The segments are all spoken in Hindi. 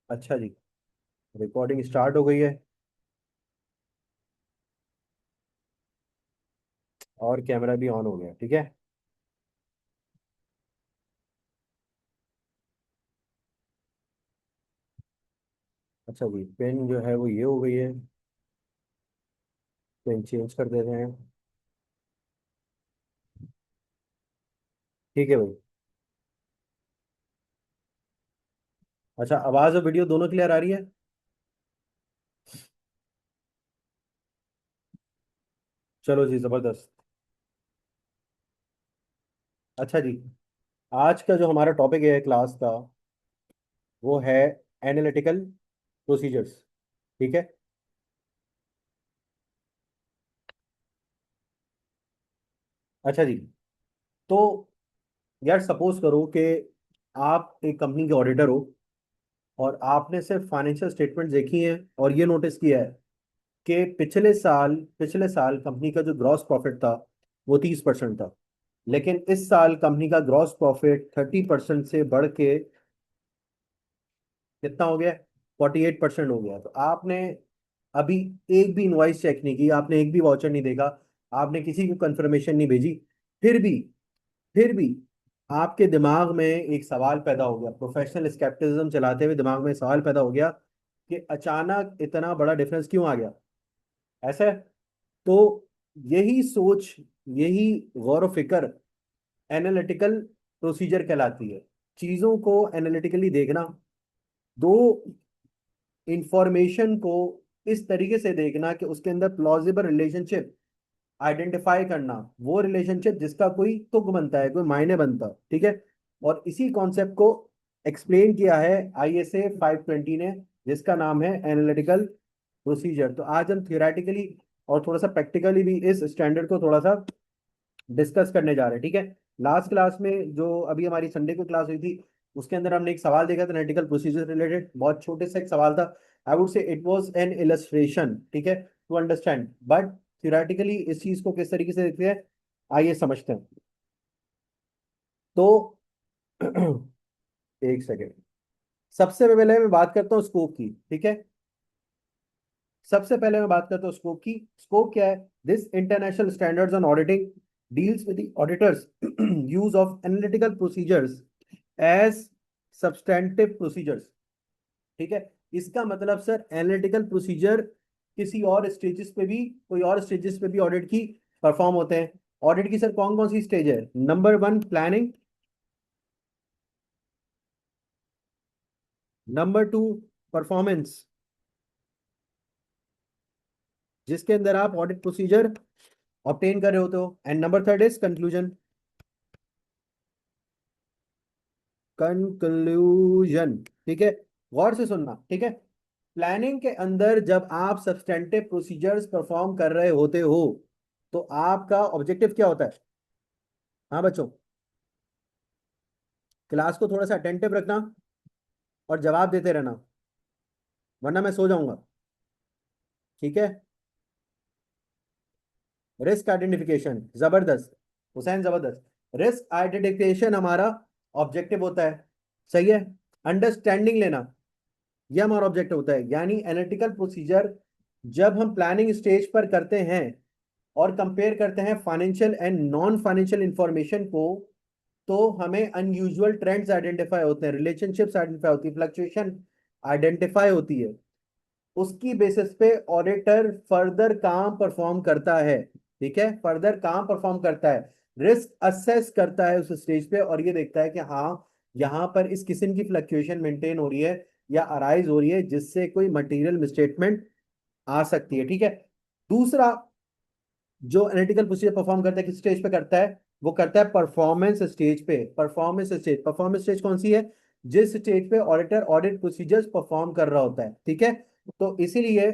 अच्छा जी। रिकॉर्डिंग स्टार्ट हो गई है। और कैमरा भी ऑन हो गया, ठीक है। अच्छा जी, पेन जो है वो ये हो गई है। पेन चेंज कर देते हैं। ठीक है भाई। अच्छा, आवाज और वीडियो दोनों क्लियर आ रही है। चलो जी, जबरदस्त। अच्छा जी, आज का जो हमारा टॉपिक है क्लास का, वो है एनालिटिकल प्रोसीजर्स। ठीक है। अच्छा जी। तो यार, सपोज करो कि आप एक कंपनी के ऑडिटर हो, और आपने सिर्फ फाइनेंशियल स्टेटमेंट देखी है और ये नोटिस किया है कि पिछले साल कंपनी का जो ग्रॉस प्रॉफिट था वो 30% था। लेकिन इस साल कंपनी का ग्रॉस प्रॉफिट 30% से बढ़ के कितना हो गया? 48% हो गया। तो आपने अभी एक भी इनवॉइस चेक नहीं की, आपने एक भी वाउचर नहीं देखा, आपने किसी को कंफर्मेशन नहीं भेजी। फिर भी फिर भी आपके दिमाग में एक सवाल पैदा हो गया, प्रोफेशनल स्केप्टिज्म चलाते हुए दिमाग में सवाल पैदा हो गया कि अचानक इतना बड़ा डिफरेंस क्यों आ गया। ऐसा है। तो यही सोच, यही गौर व फिक्र एनालिटिकल प्रोसीजर कहलाती है। चीजों को एनालिटिकली देखना, दो इंफॉर्मेशन को इस तरीके से देखना कि उसके अंदर प्लॉजिबल रिलेशनशिप आइडेंटिफाई करना, वो रिलेशनशिप जिसका कोई तुक बनता है, कोई मायने बनता है, ठीक है। और इसी कॉन्सेप्ट को एक्सप्लेन किया है ISA 520 ने, जिसका नाम है एनालिटिकल प्रोसीजर। तो आज हम थियोरेटिकली और थोड़ा सा प्रैक्टिकली भी इस स्टैंडर्ड को थोड़ा सा डिस्कस करने जा रहे हैं, ठीक है। लास्ट क्लास में जो अभी हमारी संडे को क्लास हुई थी, उसके अंदर हमने एक सवाल देखा था एनालिटिकल प्रोसीजर रिलेटेड, बहुत छोटे से एक सवाल था। I would say it was an illustration, ठीक है, टू अंडरस्टैंड। बट थियोरेटिकली इस चीज को किस तरीके से देखते हैं, आइए समझते हैं। तो एक सेकेंड। सबसे पहले मैं बात करता हूँ स्कोप की, ठीक है। सबसे पहले मैं बात करता हूँ स्कोप की। स्कोप क्या है? This international standards on auditing deals with the auditor's use of analytical procedures as substantive procedures. ठीक है। इसका मतलब सर, एनालिटिकल प्रोसीजर किसी और स्टेजेस पे भी, कोई और स्टेजेस पे भी ऑडिट की परफॉर्म होते हैं। ऑडिट की सर कौन कौन सी स्टेज है? Number one, planning. Number two, performance, जिसके अंदर आप ऑडिट प्रोसीजर ऑब्टेन कर रहे होते हो। And number third is conclusion. Conclusion, ठीक है। गौर से सुनना, ठीक है। प्लानिंग के अंदर जब आप सब्सटेंटिव प्रोसीजर्स परफॉर्म कर रहे होते हो, तो आपका ऑब्जेक्टिव क्या होता है? हाँ बच्चों, क्लास को थोड़ा सा अटेंटिव रखना और जवाब देते रहना, वरना मैं सो जाऊंगा। ठीक है। रिस्क आइडेंटिफिकेशन, जबरदस्त हुसैन, जबरदस्त। रिस्क आइडेंटिफिकेशन हमारा ऑब्जेक्टिव होता है, सही है। अंडरस्टैंडिंग लेना, यह हमारा ऑब्जेक्टिव होता है। यानी एनालिटिकल प्रोसीजर जब हम प्लानिंग स्टेज पर करते हैं और कंपेयर करते हैं financial and non financial information को, तो हमें अनयूजुअल ट्रेंड्स आइडेंटिफाई होते हैं, रिलेशनशिप्स आइडेंटिफाई होती है, फ्लक्चुएशन आइडेंटिफाई होती है। उसकी बेसिस पे ऑडिटर फर्दर काम परफॉर्म करता है, ठीक है, फर्दर काम परफॉर्म करता है। रिस्क असेस करता है उस स्टेज पे, और ये देखता है कि हाँ, यहाँ पर इस किस्म की फ्लक्चुएशन मेंटेन हो रही है या अराइज हो रही है, जिससे कोई मटेरियल मिसस्टेटमेंट आ सकती है, ठीक है। दूसरा, जो एनालिटिकल प्रोसीजर परफॉर्म करता है किस स्टेज पे करता है? वो करता है परफॉर्मेंस स्टेज पे। परफॉर्मेंस स्टेज कौन सी है? जिस स्टेज पे ऑडिटर ऑडिट प्रोसीजर्स परफॉर्म कर रहा होता है, ठीक है। तो इसीलिए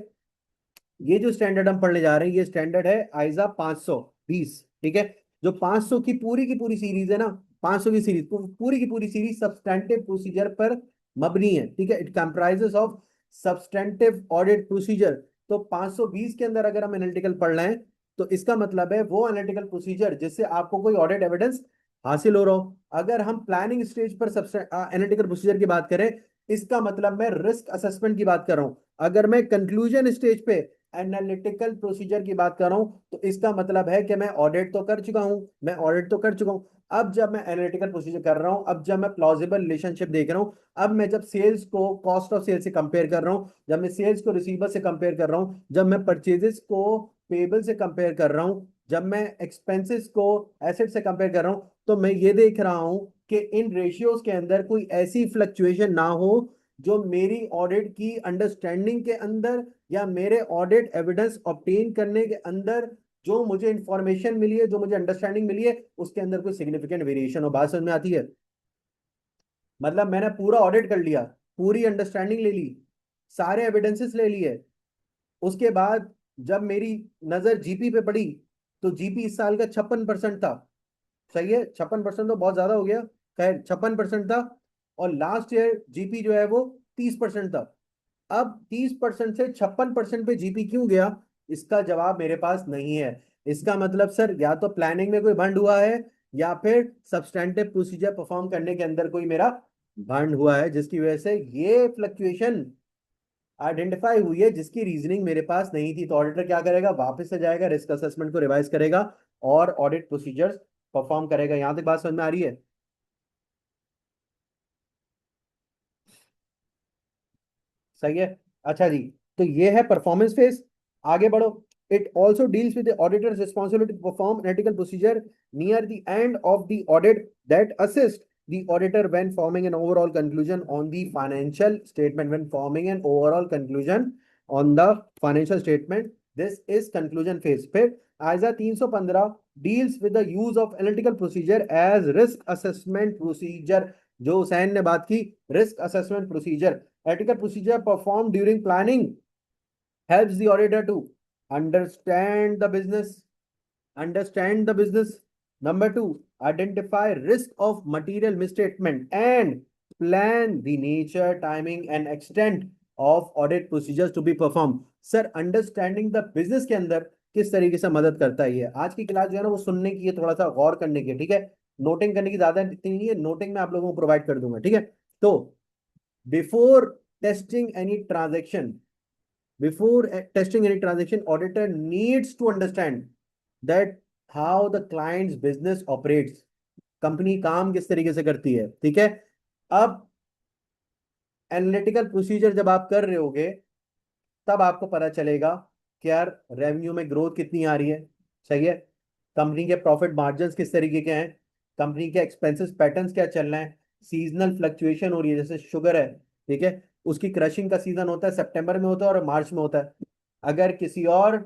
ये जो स्टैंडर्ड हम पढ़ने जा रहे हैं, ये स्टैंडर्ड है आइजा 520, ठीक है। जो 500 की पूरी सीरीज है ना, 500 की सीरीज, पूरी की पूरी सीरीज सब्सटैंटिव प्रोसीजर पर मबनी है, ठीक है। It comprises of substantive audit procedure. तो 520 के अंदर अगर हम एनालिटिकल पढ़ रहे हैं, तो इसका मतलब है वो एनालिटिकल प्रोसीजर जिससे आपको कोई ऑडिट एविडेंस हासिल हो रहा हो। अगर हम प्लानिंग स्टेज पर एनालिटिकल प्रोसीजर की बात करें, इसका मतलब मैं रिस्क असेसमेंट की बात कर रहा हूं। अगर मैं कंक्लूजन स्टेज पे एनालिटिकल प्रोसीजर की बात कर रहा हूं, तो इसका मतलब है कि मैं ऑडिट तो कर चुका हूं, मैं ऑडिट तो कर चुका हूं। अब जब मैं एनालिटिकल प्रोसीजर कर रहा हूं, अब जब मैं प्लॉजिबल रिलेशनशिप देख रहा हूं, अब मैं जब सेल्स को कॉस्ट ऑफ सेल्स से कंपेयर कर रहा हूं, जब मैं सेल्स को रिसीवर से कंपेयर कर रहा हूं, जब मैं परचेजेस को पेबल से कंपेयर कर रहा हूं, जब मैं एक्सपेंसेस को एसेट से कंपेयर कर रहा हूं, तो मैं ये देख रहा हूं कि इन रेशियोज के अंदर कोई ऐसी फ्लक्चुएशन ना हो जो मेरी ऑडिट की अंडरस्टैंडिंग के अंदर या मेरे ऑडिट एविडेंस ऑब्टेन करने के अंदर जो मुझे इंफॉर्मेशन मिली है, जो मुझे अंडरस्टैंडिंग मिली है, उसके अंदर कोई सिग्निफिकेंट वेरिएशन हो। बात समझ में आती है? मतलब मैंने पूरा ऑडिट कर लिया, पूरी अंडरस्टैंडिंग ले ली, सारे एविडेंसेस ले लिए, उसके बाद जब मेरी नजर जीपी पे पड़ी, तो जीपी इस साल का 56% था। सही है, 56% तो बहुत ज्यादा हो गया, खैर 56% था। और लास्ट ईयर जीपी जो है वो 30% था। अब 30% से 56% पे जीपी क्यों गया, इसका जवाब मेरे पास नहीं है। इसका मतलब सर या तो प्लानिंग में कोई भंड हुआ है, या फिर सब्सटैंटिव प्रोसीजर परफॉर्म करने के अंदर कोई मेरा भंड हुआ है, जिसकी वजह से ये फ्लक्चुएशन आइडेंटिफाई हुई है, जिसकी रीजनिंग मेरे पास नहीं थी। तो ऑडिटर क्या करेगा, वापस से जाएगा, रिस्क असेसमेंट को रिवाइज करेगा और ऑडिट प्रोसीजर्स परफॉर्म करेगा। यहां तक बात समझ में आ रही है? सही है। अच्छा जी, तो ये है परफॉर्मेंस फेज। आगे बढ़ो। It also deals with the auditor's responsibility to perform ethical procedure near the end of the audit that assist the auditor when forming an overall conclusion on the financial statement. When forming an overall conclusion on the financial statement, this is conclusion phase. फिर Aiza 315 deals with the use of analytical procedure as risk assessment procedure। जो हुसैन ने बात की, risk assessment procedure, ethical procedure performed during planning helps the auditor to understand the business, understand the business. Number two, identify risk of material misstatement and plan the nature, timing and extent of audit procedures to be performed. Sir understanding the business के अंदर किस तरीके से मदद करता है ये? आज की क्लास जो है ना वो सुनने की है, थोड़ा सा गौर करने की है, ठीक है? नोटिंग करने की ज्यादा इतनी नहीं है, नोटिंग में आप लोगों को प्रोवाइड कर दूंगा, ठीक है? तो before testing any transaction, before testing any transaction, auditor needs to understand that how the client's business operates, company काम किस तरीके से करती है, ठीक है? अब एनालिटिकल प्रोसीजर जब आप कर रहे होगे, तब आपको पता चलेगा कि यार रेवेन्यू में ग्रोथ कितनी आ रही है। सही है। कंपनी के प्रॉफिट मार्जिन्स किस तरीके के हैं, कंपनी के एक्सपेंसेस पैटर्न्स क्या चल रहे हैं, सीजनल फ्लक्चुएशन हो रही है, जैसे शुगर है, ठीक है, उसकी क्रशिंग का सीजन होता है सितंबर में होता है और मार्च में होता है। अगर किसी और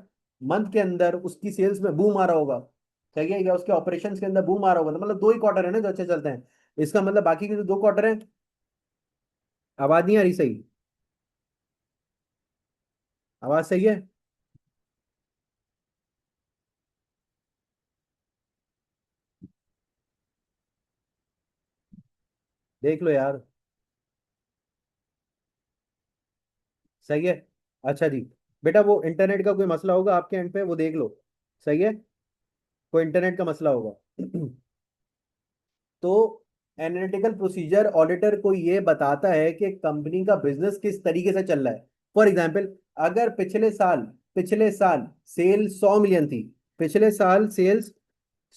मंथ के अंदर उसकी सेल्स में बूम आ रहा होगा, सही है, या उसके ऑपरेशंस के अंदर बूम आ रहा होगा, तो मतलब दो ही क्वार्टर है ना जो अच्छे चलते हैं, इसका मतलब बाकी के जो दो क्वार्टर हैं, आवाज नहीं आ रही सही? आवाज सही है? देख लो यार। सही है। अच्छा जी, बेटा वो इंटरनेट का कोई मसला होगा आपके एंड पे, वो देख लो। सही है, कोई इंटरनेट का मसला होगा। तो एनालिटिकल प्रोसीजर ऑडिटर को ये बताता है कि कंपनी का बिजनेस किस तरीके से चल रहा है। फॉर एग्जाम्पल, अगर पिछले साल सेल 100 मिलियन थी, पिछले साल सेल्स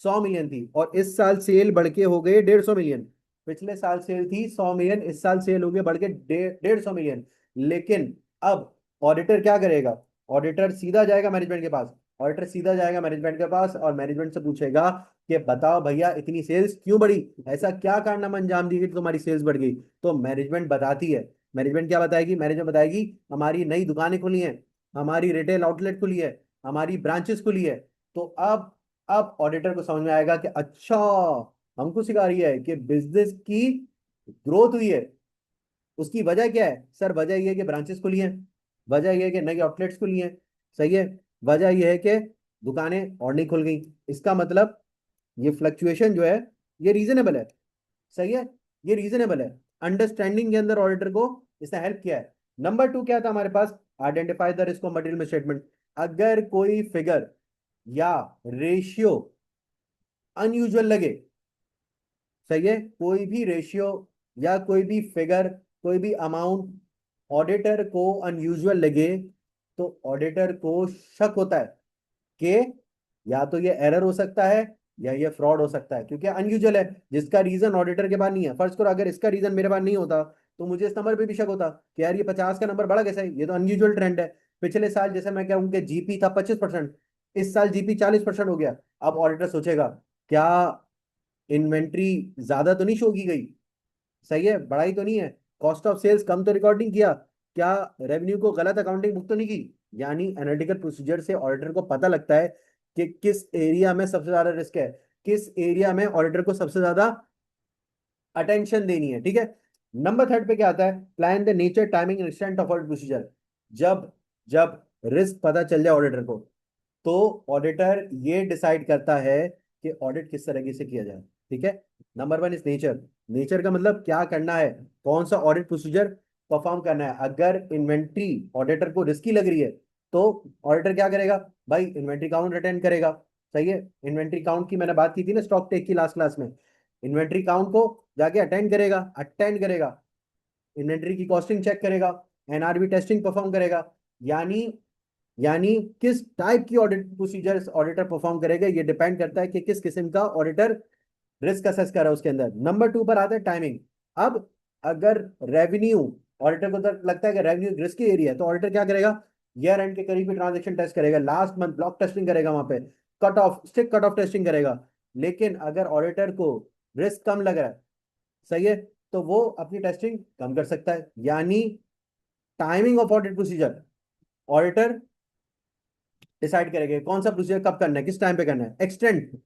100 मिलियन थी और इस साल सेल बढ़ के हो गए 150 मिलियन। पिछले साल सेल थी 100 मिलियन, इस साल सेल हो गए बढ़ के 150 मिलियन। लेकिन अब ऑडिटर क्या करेगा, ऑडिटर सीधा जाएगा मैनेजमेंट के पास, ऑडिटर सीधा जाएगा मैनेजमेंट के पास और मैनेजमेंट से पूछेगा कि बताओ भैया इतनी सेल्स क्यों बढ़ी, ऐसा क्या कारनामा अंजाम दी कि तुम्हारी सेल्स बढ़ गई? तो मैनेजमेंट बताती है। मैनेजमेंट क्या बताएगी, मैनेजमेंट बताएगी हमारी नई दुकानें खुली हैं, हमारी रिटेल आउटलेट खुली है, हमारी ब्रांचेस खुली है। तो अब ऑडिटर को समझ में आएगा कि अच्छा, हमको सिखा रही है कि बिजनेस की ग्रोथ हुई है। उसकी वजह क्या है सर? वजह यह है कि ब्रांचेस खुली हैं, वजह यह है कि नई आउटलेट्स खुली हैं, सही है, वजह यह है कि दुकानें और नहीं खुल गई। इसका मतलब ये फ्लक्चुएशन जो है ये रीजनेबल है। सही है, ये रीजनेबल है। अंडरस्टैंडिंग के अंदर ऑडिटर को इसने हेल्प किया है। नंबर टू क्या था हमारे पास, identify the risk of material statement. अगर कोई फिगर या रेशियो अनयूजुअल लगे, सही है, कोई भी रेशियो या कोई भी फिगर कोई भी अमाउंट ऑडिटर को अनयूजुअल लगे तो ऑडिटर को शक होता है कि या तो ये एरर हो सकता है या ये फ्रॉड हो सकता है, क्योंकि अनयूजुअल है, जिसका रीजन ऑडिटर के पास नहीं है। फर्ज करो अगर इसका रीजन मेरे पास नहीं होता तो मुझे इस नंबर पे भी शक होता कि यार ये 50 का नंबर बढ़ा कैसे है, ये तो अनयूजुअल ट्रेंड है। पिछले साल जैसे मैं कहूँ कि जीपी था 25%, इस साल जीपी 40% हो गया। अब ऑडिटर सोचेगा क्या इन्वेंट्री ज्यादा तो नहीं शो की गई, सही है, बढ़ाई तो नहीं है, कॉस्ट ऑफ सेल्स कम तो रिकॉर्डिंग किया, क्या रेवेन्यू को गलत अकाउंटिंग बुक तो नहीं की। यानी एनालिटिकल प्रोसीजर से ऑडिटर को पता लगता है कि किस एरिया में सबसे ज्यादा रिस्क है, किस एरिया में ऑडिटर को सबसे ज्यादा अटेंशन देनी है, ठीक है। नंबर थर्ड पे क्या आता है, plan the nature timing and extent of audit procedure. जब जब रिस्क पता चल जाए ऑडिटर को, तो ऑडिटर ये डिसाइड करता है कि ऑडिट किस तरीके से किया जाए, ठीक है। Number one is nature. Nature का मतलब क्या करना है, कौन सा ऑडिट प्रोसीजर परफॉर्म करना है। अगर इन्वेंट्री ऑडिटर को रिस्की लग रही है तो ऑडिटर क्या करेगा, भाई इन्वेंट्री काउंट अटेंड करेगा, सही है। इन्वेंट्री काउंट की मैंने बात की थी ना स्टॉक टेक की लास्ट क्लास में। इन्वेंट्री काउंट को जाके अटेंड करेगा, इन्वेंट्री की कॉस्टिंग चेक करेगा, एनआरबी टेस्टिंग परफॉर्म करेगा। यानी यानी किस टाइप की ऑडिट प्रोसीजर ऑडिटर परफॉर्म करेगा ये डिपेंड करता है कि किस किस्म का ऑडिटर रिस्क असेस कर रहा है उसके अंदर। नंबर टू पर आता है टाइमिंग। अब अगर रेवेन्यू, ऑडिटर को तो लगता है कि रेवेन्यू रिस्की एरिया है, तो ऑडिटर क्या करेगा, ईयर एंड के करीब भी ट्रांजेक्शन टेस्ट करेगा, लास्ट मंथ ब्लॉक टेस्टिंग करेगा, वहां पे cut off strict cut off testing करेगा। लेकिन अगर ऑडिटर को रिस्क कम लग रहा है, सही है, तो वो अपनी टेस्टिंग कम कर सकता है। यानी timing of audit procedure auditor decide करेंगे कौन सा प्रोसीजर कब करना है, किस टाइम पे करना है। एक्सटेंड,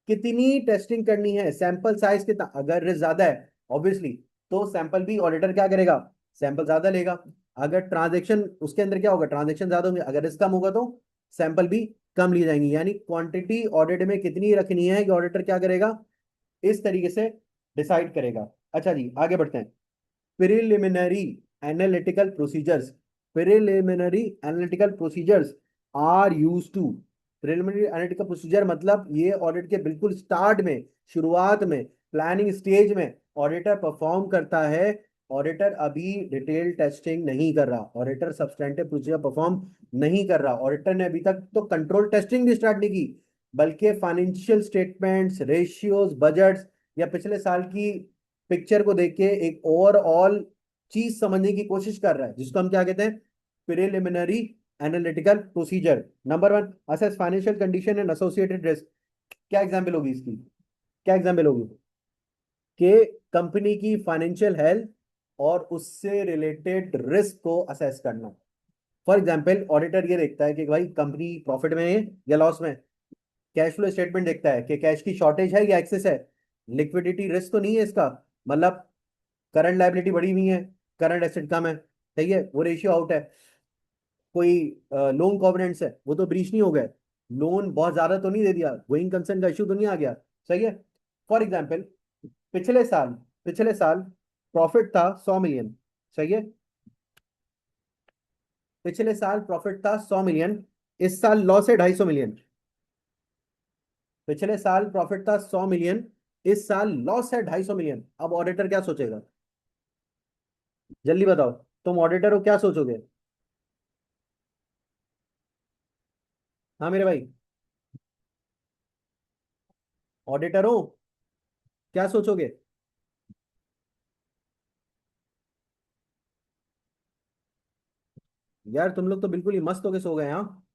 कितनी टेस्टिंग करनी है, सैंपल साइज कितना, अगर रिस्क ज्यादा है ऑब्वियसली तो सैंपल भी ऑडिटर क्या करेगा, सैंपल ज्यादा लेगा। अगर ट्रांजेक्शन उसके अंदर क्या होगा, ट्रांजेक्शन ज्यादा होंगे, अगर रिस्क कम होगा तो सैंपल भी कम ली जाएंगी। यानी क्वांटिटी ऑडिट में कितनी रखनी है कि ऑडिटर क्या करेगा, इस तरीके से डिसाइड करेगा। अच्छा जी आगे बढ़ते हैं। Preliminary analytical procedures, preliminary analytical procedures are used to. Preliminary analytical procedure मतलब ये ऑडिट के बिल्कुल स्टार्ट में, शुरुआत में, प्लानिंग स्टेज में ऑडिटर परफॉर्म करता है। ऑडिटर अभी डिटेल टेस्टिंग नहीं कर रहा, ऑडिटर सब्सटेंटिव प्रोसीजर परफॉर्म नहीं कर रहा, ऑडिटर ने अभी तक तो कंट्रोल टेस्टिंग भी स्टार्ट नहीं की, बल्कि फाइनेंशियल स्टेटमेंट्स, रेशियोज, बजट्स या पिछले साल की पिक्चर को देख के एक ओवरऑल चीज समझने की कोशिश कर रहा है, जिसको हम क्या कहते हैं, preliminary analytical procedure. Number one, assess financial condition and associated risk. क्या एग्जांपल होगी इसकी, क्या एग्जांपल होगी कि कंपनी की फाइनेंशियल हेल्थ और उससे रिलेटेड रिस्क को असेस करना। फॉर एग्जांपल ऑडिटर ये देखता है कि भाई कंपनी प्रॉफिट में है या लॉस में, कैश फ्लो स्टेटमेंट देखता है कि कैश की शॉर्टेज है या एक्सेस है, लिक्विडिटी रिस्क तो नहीं है इसका, मतलब करंट लायबिलिटी बढ़ी हुई है, करंट एसेट कम है, सही है, वो रेशियो आउट है, कोई लोन कॉवेनेंट्स है वो तो ब्रीच नहीं हो गए, लोन बहुत ज्यादा तो नहीं दे दिया, गोइंग कंसर्न का इश्यू तो नहीं आ गया, सही है। फॉर एग्जाम्पल पिछले साल, पिछले साल प्रॉफिट था 100 मिलियन, सही है, पिछले साल प्रॉफिट था 100 मिलियन, इस साल लॉस है 250 मिलियन। पिछले साल प्रॉफिट था 100 मिलियन, इस साल लॉस है 250 मिलियन। अब ऑडिटर क्या सोचेगा, जल्दी बताओ, तुम ऑडिटर हो क्या सोचोगे। हाँ मेरे भाई, ऑडिटर हो क्या सोचोगे। यार तुम लोग तो बिल्कुल ही मस्त होके सो गए। हाँ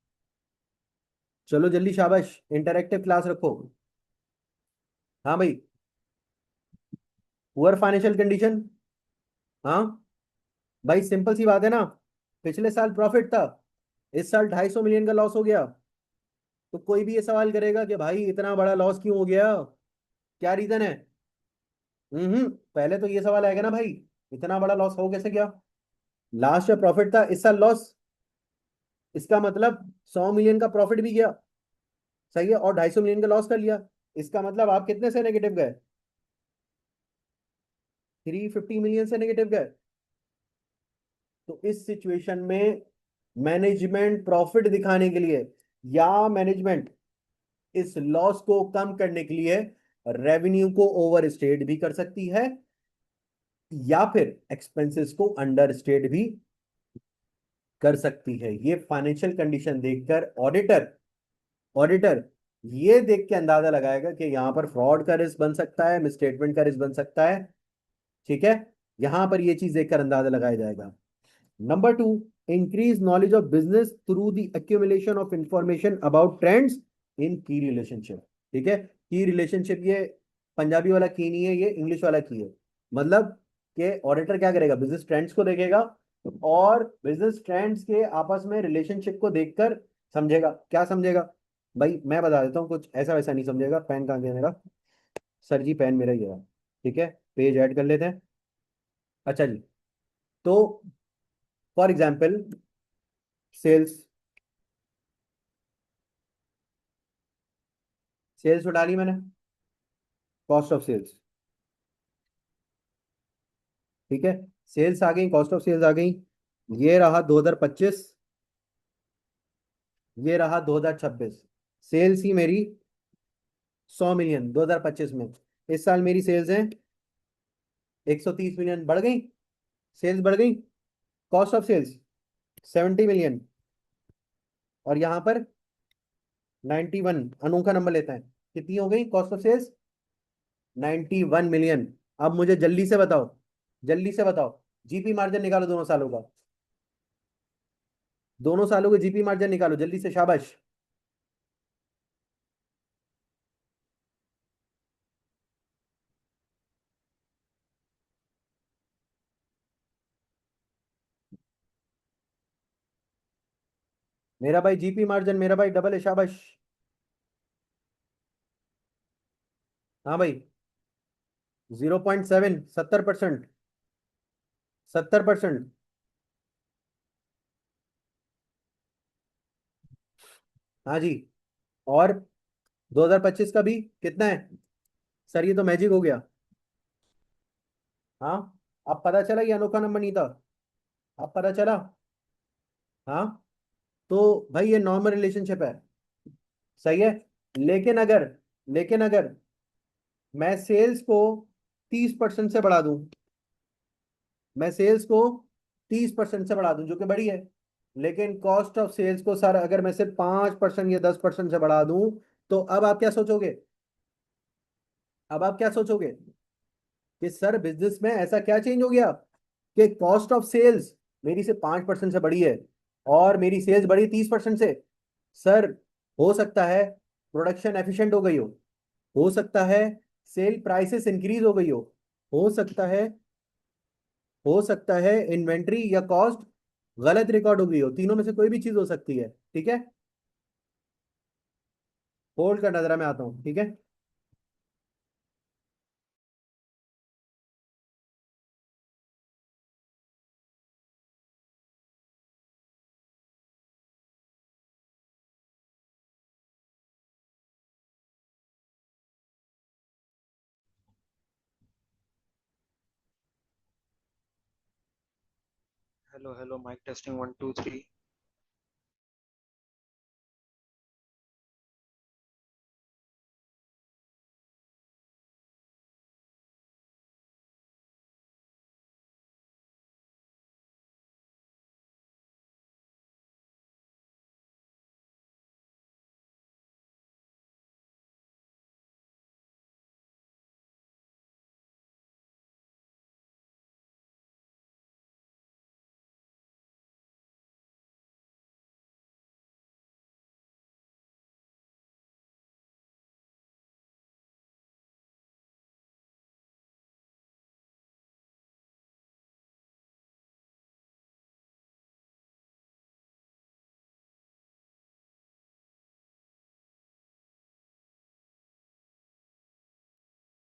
चलो जल्दी, शाबाश, इंटरेक्टिव क्लास रखो। हाँ भाई, पुअर फाइनेंशियल कंडीशन, हाँ भाई सिंपल सी बात है ना, पिछले साल प्रॉफिट था, इस साल 250 मिलियन का लॉस हो गया, तो कोई भी ये सवाल करेगा कि भाई इतना बड़ा लॉस क्यों हो गया, क्या रीजन है। पहले तो ये सवाल आएगा ना भाई, इतना बड़ा लॉस हो कैसे गया, लास्ट ईयर प्रॉफिट था इस साल लॉस, इसका मतलब 100 मिलियन का प्रॉफिट भी गया, सही है, और 250 मिलियन का लॉस कर लिया, इसका मतलब आप कितने से नेगेटिव गए, 350 मिलियन से नेगेटिव गए। तो इस सिचुएशन में मैनेजमेंट प्रॉफिट दिखाने के लिए या मैनेजमेंट इस लॉस को कम करने के लिए रेवेन्यू को ओवर स्टेट भी कर सकती है, या फिर एक्सपेंसेस को अंडरस्टेट भी कर सकती है। ये फाइनेंशियल कंडीशन देखकर ऑडिटर ऑडिटर ये देख के अंदाजा लगाएगा कि यहां पर फ्रॉड का रिस्क बन सकता है, मिसस्टेटमेंट का रिस्क बन सकता है। ठीक है, यहां पर ये चीज देखकर अंदाजा लगाया जाएगा। Number two, increase knowledge of business through the accumulation of information about trends in की रिलेशनशिप। ठीक है, की रिलेशनशिप ये पंजाबी वाला की नहीं है, ये इंग्लिश वाला की है। मतलब कि ऑडिटर क्या करेगा, बिजनेस ट्रेंड्स को देखेगा और बिजनेस ट्रेंड्स के आपस में रिलेशनशिप को देखकर समझेगा। क्या समझेगा भाई, मैं बता देता हूँ, कुछ ऐसा वैसा नहीं समझेगा। पेन कहाँ गया मेरा, सर जी पेन मेरा ही है। ठीक है, पेज ऐड कर लेते हैं। अच्छा जी, तो फॉर एग्जाम्पल सेल्स, सेल्स उठा ली मैंने, कॉस्ट ऑफ सेल्स। ठीक है, सेल्स आ गई, कॉस्ट ऑफ सेल्स आ गई। ये रहा 2025, ये रहा 2026। सेल्स ही मेरी 100 मिलियन 2025 में। इस साल मेरी सेल्स है 130 मिलियन, बढ़ गई, सेल्स बढ़ गई। कॉस्ट ऑफ सेल्स 70 मिलियन, और यहां पर 91, अनोखा नंबर लेते हैं, कितनी हो गई कॉस्ट ऑफ सेल्स, 91 मिलियन। अब मुझे जल्दी से बताओ, जल्दी से बताओ, जीपी मार्जिन निकालो दोनों सालों का, दोनों सालों के जीपी मार्जिन निकालो जल्दी से, शाबाश। मेरा भाई जीपी मार्जिन, मेरा भाई डबल है, शाबाश। हाँ भाई, 0.7, 70%, 70%। हाँ जी, और 2025 का भी कितना है सर, ये तो मैजिक हो गया। हाँ, अब पता चला ये अनोखा नंबर नहीं था, अब पता चला। हाँ, तो भाई ये नॉर्मल रिलेशनशिप है, सही है। लेकिन अगर लेकिन अगर मैं सेल्स को 30% से बढ़ा दूं, मैं सेल्स को 30% से बढ़ा दूं जो कि बड़ी है, लेकिन कॉस्ट ऑफ सेल्स को सर अगर मैं सिर्फ 5% या 10% से बढ़ा दूं, तो अब आप क्या सोचोगे, अब आप क्या सोचोगे कि सर बिजनेस में ऐसा क्या चेंज हो गया कि कॉस्ट ऑफ सेल्स मेरी से 5% से बढ़ी है और मेरी सेल्स बढ़ी 30% से। सर हो सकता है प्रोडक्शन एफिशिएंट हो गई हो सकता है सेल प्राइसेस इंक्रीज हो गई हो सकता है, हो सकता है इन्वेंट्री या कॉस्ट गलत रिकॉर्ड हो गई हो, तीनों में से कोई भी चीज हो सकती है। ठीक है, होल्ड करना जरा, मैं आता हूं, ठीक है। Hello, hello, mic testing 1 2 3.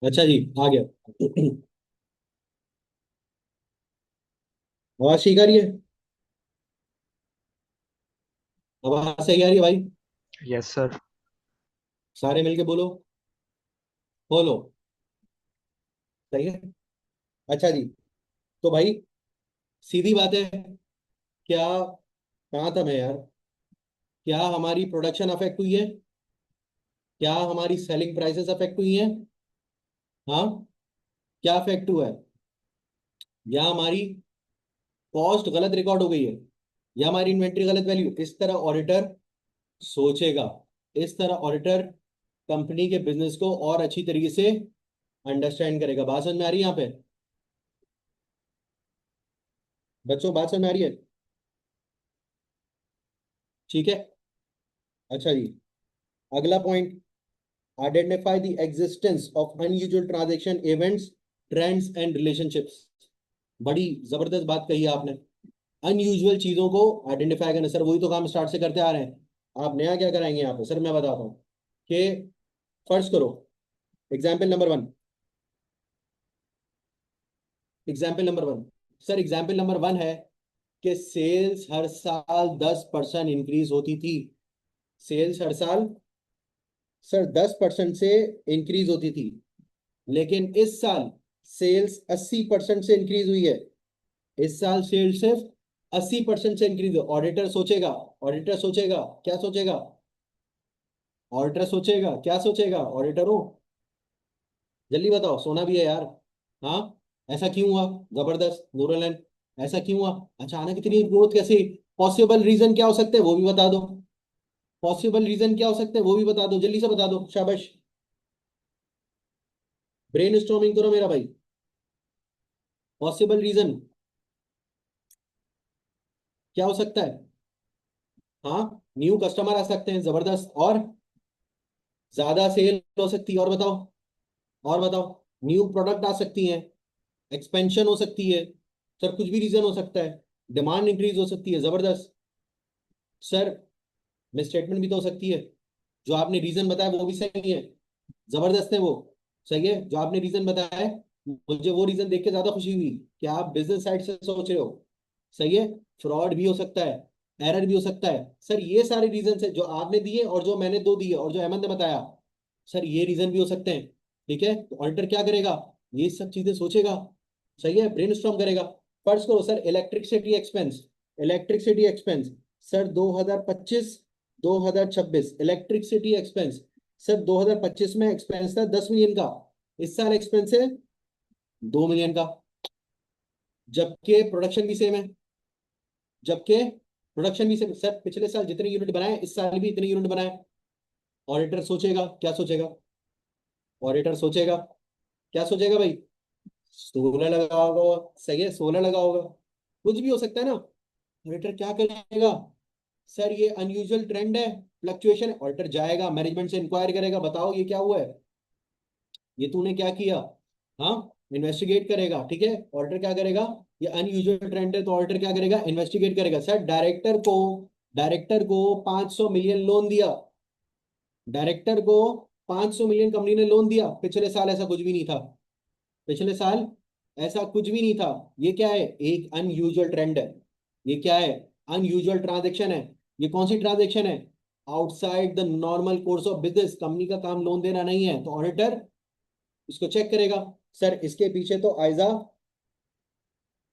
अच्छा जी, आ गया। आवाज ठीक आ रही है, आवाज सही आ रही है भाई, Yes, sir. सारे मिलके बोलो, बोलो, सही है। अच्छा जी, तो भाई सीधी बात है, क्या, कहाँ था मैं यार, क्या हमारी प्रोडक्शन अफेक्ट हुई है, क्या हमारी सेलिंग प्राइसेस अफेक्ट हुई है, हाँ, क्या अफेक्ट हुआ है, या हमारी कॉस्ट गलत रिकॉर्ड हो गई है, या हमारी इन्वेंट्री गलत वैल्यू, इस तरह ऑडिटर सोचेगा, इस तरह ऑडिटर कंपनी के बिजनेस को और अच्छी तरीके से अंडरस्टैंड करेगा। बात समझ में आ रही है यहाँ पे बच्चों? बात समझ में आ रही है? ठीक है। अच्छा जी, अगला point, identify the existence of unusual transaction events, trends and relationships. बड़ी जबरदस्त बात कही है आपने, अनयूजुअल चीजों को आइडेंटिफाई करना। सर वही तो काम स्टार्ट से करते आ रहे हैं, आप नया क्या कराएंगे यहाँ पे? सर मैं बताता हूँ कि फर्ज करो, example number one, example number one, sir example number one है कि सेल्स हर साल 10% इंक्रीज होती थी। सेल्स हर साल सर 10% से इंक्रीज होती थी, लेकिन इस साल सेल्स 80% से इंक्रीज हुई है। इस साल सेल्स सिर्फ 80% से इंक्रीज। ऑडिटर सोचेगा, ऑडिटर सोचेगा, क्या सोचेगा? ऑडिटर सोचेगा, क्या सोचेगा? ऑडिटर हो, जल्दी बताओ, सोना भी है यार। हाँ, ऐसा क्यों हुआ? जबरदस्त नूरलैंड, ऐसा क्यों हुआ? अचानक इतनी ग्रोथ कैसे? पॉसिबल रीजन क्या हो सकते हैं वो भी बता दो। पॉसिबल रीजन क्या हो सकते हैं वो भी बता दो, जल्दी से बता दो, शाबाश। ब्रेन स्टॉर्मिंग करो मेरा भाई। पॉसिबल रीजन क्या हो सकता है? हाँ, न्यू कस्टमर आ सकते हैं, जबरदस्त, और ज्यादा सेल हो सकती है, और बताओ, और बताओ। न्यू प्रोडक्ट आ सकती हैं, एक्सपेंशन हो सकती है, सर कुछ भी रीजन हो सकता है, डिमांड इंक्रीज हो सकती है, जबरदस्त। सर मिसस्टेटमेंट भी तो हो सकती है, जो आपने रीजन बताया वो भी सही है, जबरदस्त है वो, सही है जो आपने रीजन बताया है। मुझे वो रीजन देख के ज्यादा खुशी हुई कि आप बिजनेस साइड से सोच रहे हो, सही है। फ्रॉड भी हो सकता है, एरर भी हो सकता है, सर ये सारे रीजन है जो आपने दिए और जो मैंने दो दिए और जो अहमद ने बताया, सर ये रीजन भी हो सकते हैं। ठीक है, तो ऑडिटर क्या करेगा? ये सब चीजें सोचेगा, सही है, ब्रेनस्टॉर्म करेगा। फर्ज करो sir electricity expense, electricity expense sir 2025 2026 electricity expense, sir 2025 में एक्सपेंस था 10 मिलियन का, इस साल एक्सपेंस है 2 मिलियन का, जबकि प्रोडक्शन भी सेम है, जबकि प्रोडक्शन भी सेम। सर पिछले साल जितने यूनिट बनाए इस साल भी इतने यूनिट बनाए। ऑडिटर सोचेगा, क्या सोचेगा? ऑडिटर सोचेगा, क्या सोचेगा भाई? 16 लगा होगा, सही है, 16 लगा होगा, कुछ भी हो सकता है ना। ऑडिटर क्या करेगा? सर ये अनयूजुअल ट्रेंड है, फ्लक्चुएशन, ऑडिटर जाएगा मैनेजमेंट से इंक्वायर करेगा, बताओ ये क्या हुआ है, ये तूने क्या किया? हाँ, इन्वेस्टिगेट करेगा, ठीक है। ऑडिटर क्या करेगा? ये अनयूजुअल ट्रेंड है तो ऑडिटर क्या करेगा? इन्वेस्टिगेट करेगा। सर डायरेक्टर को 500 मिलियन लोन दिया, डायरेक्टर को 500 मिलियन कंपनी ने लोन दिया, पिछले साल ऐसा कुछ भी नहीं था, पिछले साल ऐसा कुछ भी नहीं था। ये क्या है? एक अनयूजुअल ट्रेंड है, ये क्या है? अनयूजुअल ट्रांजेक्शन है। ये कौन सी ट्रांजेक्शन है? Outside the normal course of business, company का काम लोन देना नहीं है, तो ऑडिटर इसको चेक करेगा। सर इसके पीछे तो आयजा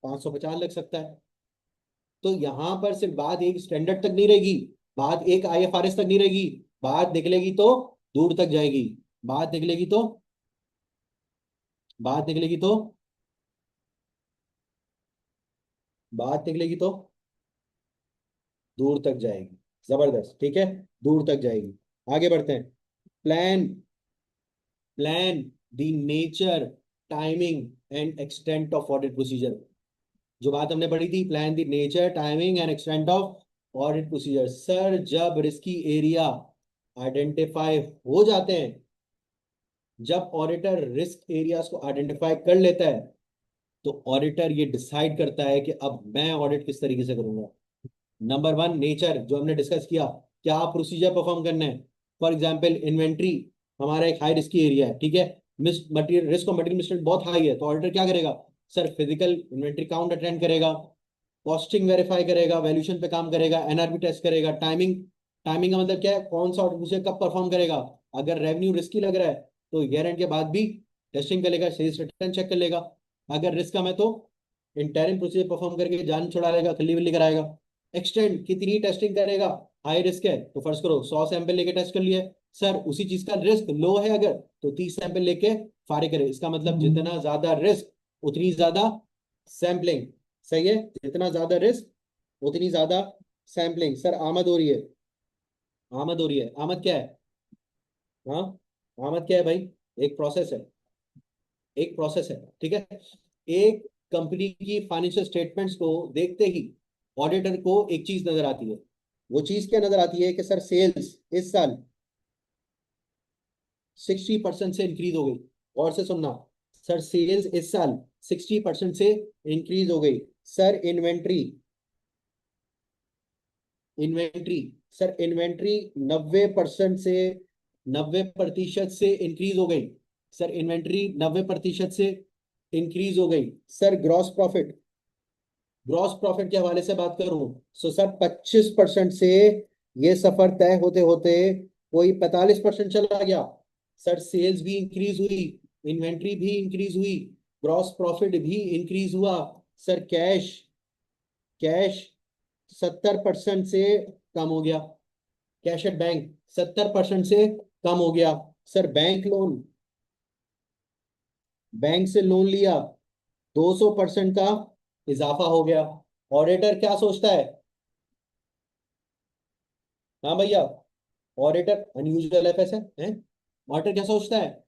550 लग सकता है। तो यहां पर सिर्फ बात एक स्टैंडर्ड तक नहीं रहेगी, बात एक आईएफआरएस तक नहीं रहेगी, बात निकलेगी तो दूर तक जाएगी, बात निकलेगी तो, बात निकलेगी तो, बात निकलेगी तो दूर तक जाएगी, जबरदस्त, ठीक है, दूर तक जाएगी। आगे बढ़ते हैं। Plan, plan the nature, timing and extent of audit procedure. जो बात हमने पढ़ी थी, plan the nature, timing and extent of audit procedure. Sir जब रिस्की एरिया आइडेंटिफाई हो जाते हैं, जब ऑडिटर रिस्क एरियाज को आइडेंटिफाई कर लेता है, तो ऑडिटर ये डिसाइड करता है कि अब मैं ऑडिट किस तरीके से करूंगा। नंबर वन, नेचर, जो हमने डिस्कस किया, क्या प्रोसीजर परफॉर्म करना है। फॉर एग्जांपल इन्वेंट्री हमारा एक हाई रिस्की एरिया है, ठीक है, miss material, risk of material misstatement बहुत हाई है, तो ऑडिटर क्या करेगा? Sir physical inventory count attend करेगा, कॉस्टिंग वेरीफाई करेगा, वैल्यूएशन पे काम करेगा, एनआरबी टेस्ट करेगा, टाइमिंग, टाइमिंग का मतलब क्या है? कौन सा ऑडिट प्रोसीजर कब परफॉर्म करेगा। अगर रेवेन्यू रिस्की लग रहा है तो ईयर एंड के बाद भी टेस्टिंग कर लेगा, सेल्स रिटर्न चेक कर लेगा। अगर रिस्क कम है तो इंटरिम प्रोसीजर परफॉर्म करके जान छुड़ा लेगा, खली बिल्ली कराएगा। एक्सटेंड, कितनी टेस्टिंग करेगा? हाई रिस्क है तो फर्ज करो 100 सैंपल लेके टेस्ट कर लिए। सर उसी चीज का रिस्क लो है अगर, तो 30 सैंपल लेके फारिग करे। इसका मतलब जितना ज्यादा रिस्क उतनी ज्यादा सैम्पलिंग, सही है, जितना ज्यादा रिस्क उतनी ज्यादा सैम्पलिंग। सर आमद हो रही है, आमद हो रही है, आमद क्या है? हाँ, आमद क्या है भाई? एक प्रोसेस है, एक प्रोसेस है, ठीक है। एक कंपनी की फाइनेंशियल स्टेटमेंट्स को देखते ही ऑडिटर को एक चीज नजर आती है। वो चीज क्या नजर आती है कि सर सेल्स इस साल 60% से इंक्रीज हो गई। और से सुनना, सर सेल्स इस साल 60% से इंक्रीज हो गई। Sir inventory, inventory, sir inventory 90% से 90% से इंक्रीज हो गई। सर इन्वेंट्री 90% से इंक्रीज हो गई। Sir gross profit, gross profit के हवाले से बात करूं, सो सर 25% से ये सफर तय होते होते कोई 45% चला गया। सर सेल्स भी इंक्रीज हुई, इन्वेंट्री भी इंक्रीज हुई, ग्रॉस प्रॉफिट भी इंक्रीज हुआ। सर कैश, कैश 70% से कम हो गया। कैश एट बैंक 70% से कम हो गया। सर बैंक लोन, बैंक से लोन लिया, 200% का इजाफा हो गया। ऑडिटर क्या सोचता है? हाँ भैया, ऑडिटर अनयूजुअल एफएस है? ऑडिटर क्या सोचता है?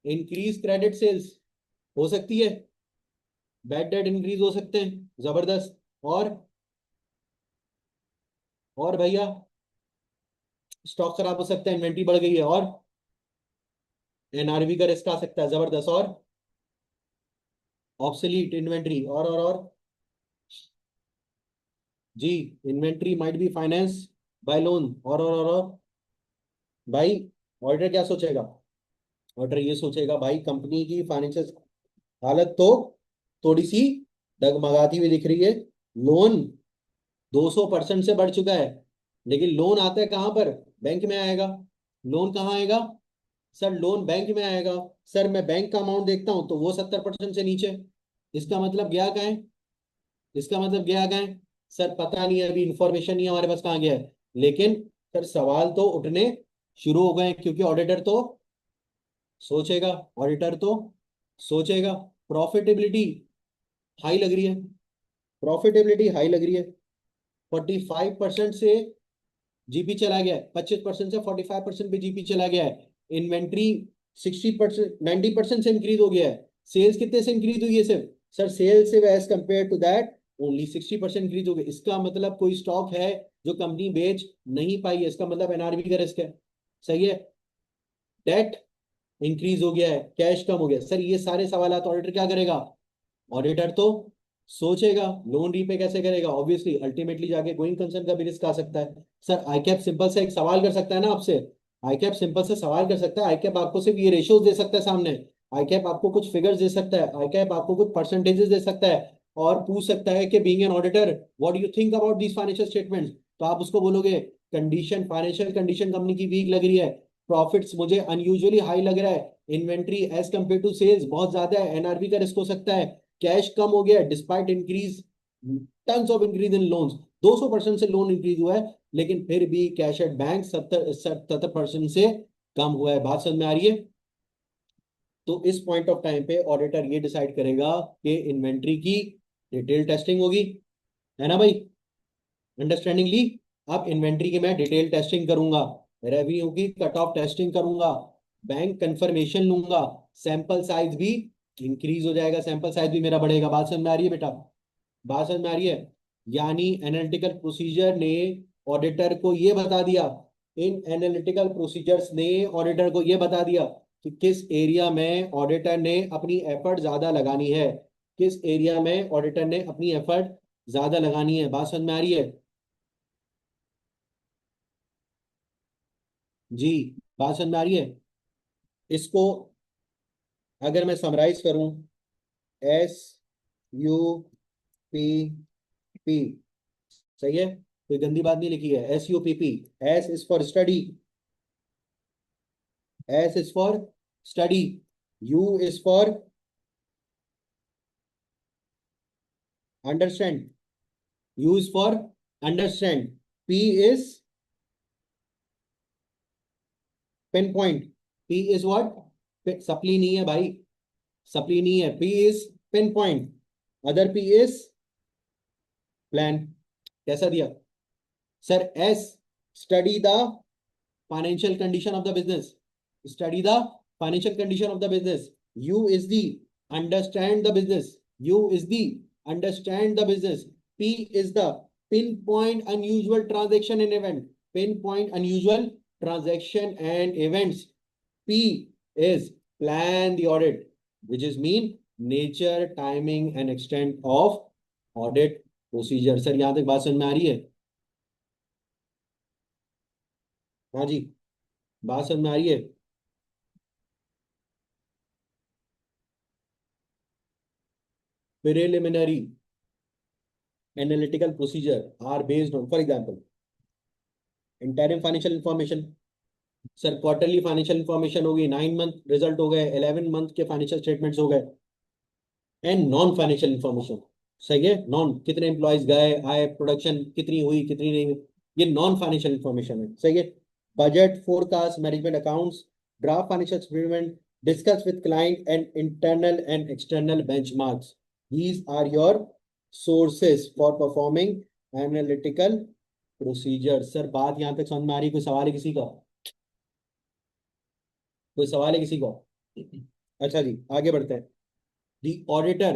इंक्रीज क्रेडिट सेल्स हो सकती है, बैड डेट इंक्रीज हो सकते हैं, जबरदस्त। और भैया स्टॉक खराब हो सकता है, इन्वेंट्री बढ़ गई है, और एनआरवी का रिस्क आ सकता है, जबरदस्त। और ऑब्सोलीट इन्वेंट्री, और जी, inventory might be finance by loan, और भाई ऑडिटर क्या सोचेगा? ऑडिटर ये सोचेगा भाई कंपनी की फाइनेंशियल हालत तो थोड़ी सी डगमगाती हुई दिख रही है। लोन 200% से बढ़ चुका है, लेकिन लोन आता है कहां पर? बैंक में आएगा। लोन कहाँ आएगा? सर लोन बैंक में आएगा। सर मैं बैंक का अमाउंट देखता हूं तो वो 70% से नीचे। इसका मतलब गया कहाँ है? इसका मतलब गया कहाँ है? सर पता नहीं है, अभी इंफॉर्मेशन नहीं है हमारे पास कहाँ गया है। लेकिन सर सवाल तो उठने शुरू हो गए हैं, क्योंकि ऑडिटर तो सोचेगा, ऑडिटर तो सोचेगा। प्रॉफिटेबिलिटी हाई लग रही है, प्रॉफिटेबिलिटी हाई लग रही है। 45% से जीपी चला गया है, 25% से 45% पे जीपी चला गया है। इन्वेंट्री 60%, 90% से इंक्रीज हो गया है। सेल्स कितने से इंक्रीज हुई है सिर्फ? सर सेल्स से as compare to that only 60% increase हो गया। इसका मतलब कोई स्टॉक है जो कंपनी बेच नहीं पाई है, इसका मतलब एनआरबी का रिस्क है, सही है। डेट इंक्रीज हो गया है, कैश कम हो गया। सर ये सारे सवाल ऑडिटर क्या करेगा? ऑडिटर तो सोचेगा लोन रीपे कैसे करेगा, ऑब्वियसली अल्टीमेटली जाके गोइंग कंसर्न का भी रिस्क आ सकता है। सर आईकैप सिंपल से एक सवाल कर सकता है ना आपसे, आईकैप सिंपल से सवाल कर सकता है। आईकैप आपको सिर्फ ये रेशियोज दे सकता है सामने, आईकैप आपको कुछ फिगर्स दे सकता है, आईकैप आपको कुछ परसेंटेजेस दे सकता है, और पूछ सकता है कि being an auditor what do you think about these financial statements. तो आप उसको बोलोगे कंडीशन, फाइनेंशियल कंडीशन कंपनी की वीक लग रही है, प्रॉफिट्स मुझे अनयूजुअली हाई लग रहा है, inventory as compare to sales बहुत ज्यादा है, एनआरबी का रिस्क हो सकता है, कैश कम हो गया despite increase, tons of increase in loans, 200% से लोन इंक्रीज हुआ है, लेकिन फिर भी कैश एट बैंक 70% से कम हुआ है। बात समझ में आ रही है? तो इस पॉइंट ऑफ टाइम पे ऑडिटर ये डिसाइड करेगा कि इन्वेंट्री की डिटेल टेस्टिंग होगी, है ना भाई? अंडरस्टैंडिंग ली? अब इन्वेंट्री की मैं डिटेल टेस्टिंग करूंगा, रेवेन्यू की कट ऑफ टेस्टिंग करूंगा, बैंक कंफर्मेशन लूंगा, सैंपल साइज भी इंक्रीज हो जाएगा, सैंपल साइज भी मेरा बढ़ेगा। बात समझ में आ रही है बेटा? बात समझ में आ रही है? यानी एनालिटिकल प्रोसीजर ने ऑडिटर को यह बता दिया, इन एनालिटिकल प्रोसीजर्स ने ऑडिटर को यह बता दिया कि किस एरिया में ऑडिटर ने अपनी एफर्ट ज्यादा लगानी है, किस एरिया में ऑडिटर ने अपनी एफर्ट ज्यादा लगानी है। बात समझ में आ रही है? जी, बात समझ में आ रही है? इसको अगर मैं समराइज करूं, एस यू पी पी, सही है, कोई गंदी बात नहीं लिखी है, SUPP। S is for study, S is for study, you is for understand, you is for understand, P is pin point, P is what? Supply नहीं है भाई, सप्ली नहीं है, P is pin point. Other P is plan. कैसा दिया sir? S, study the financial condition of the business, study the financial condition of the business. You is the understand the business, you is the understand the business. P is the pin point unusual transaction and event, pin point unusual transaction and events. P is plan the audit, which is mean nature, timing and extent of audit procedure. Sir यहां तक बात समझ में आ रही है? हाँ जी, बात समझ में आ रही है? Preliminary analytical procedure are based on, for example, interim financial information. Sir quarterly financial information होगी, 9 मंथ रिजल्ट हो गए, 11 मंथ के फाइनेंशियल स्टेटमेंट्स हो गए, एंड नॉन फाइनेंशियल इंफॉर्मेशन। सही है, नॉन, कितने एम्प्लॉयज गए आए, प्रोडक्शन कितनी हुई कितनी नहीं हुई, ये नॉन फाइनेंशियल इंफॉर्मेशन है। सही है। Budget, forecast, management accounts, draft financial statement, discuss with client and internal and external benchmarks. These are your sources for performing analytical procedure. Sir बात यहां तक समझ में आ रही है? कोई सवाल है किसी का? कोई सवाल है किसी को? अच्छा जी, आगे बढ़ते हैं। The auditor,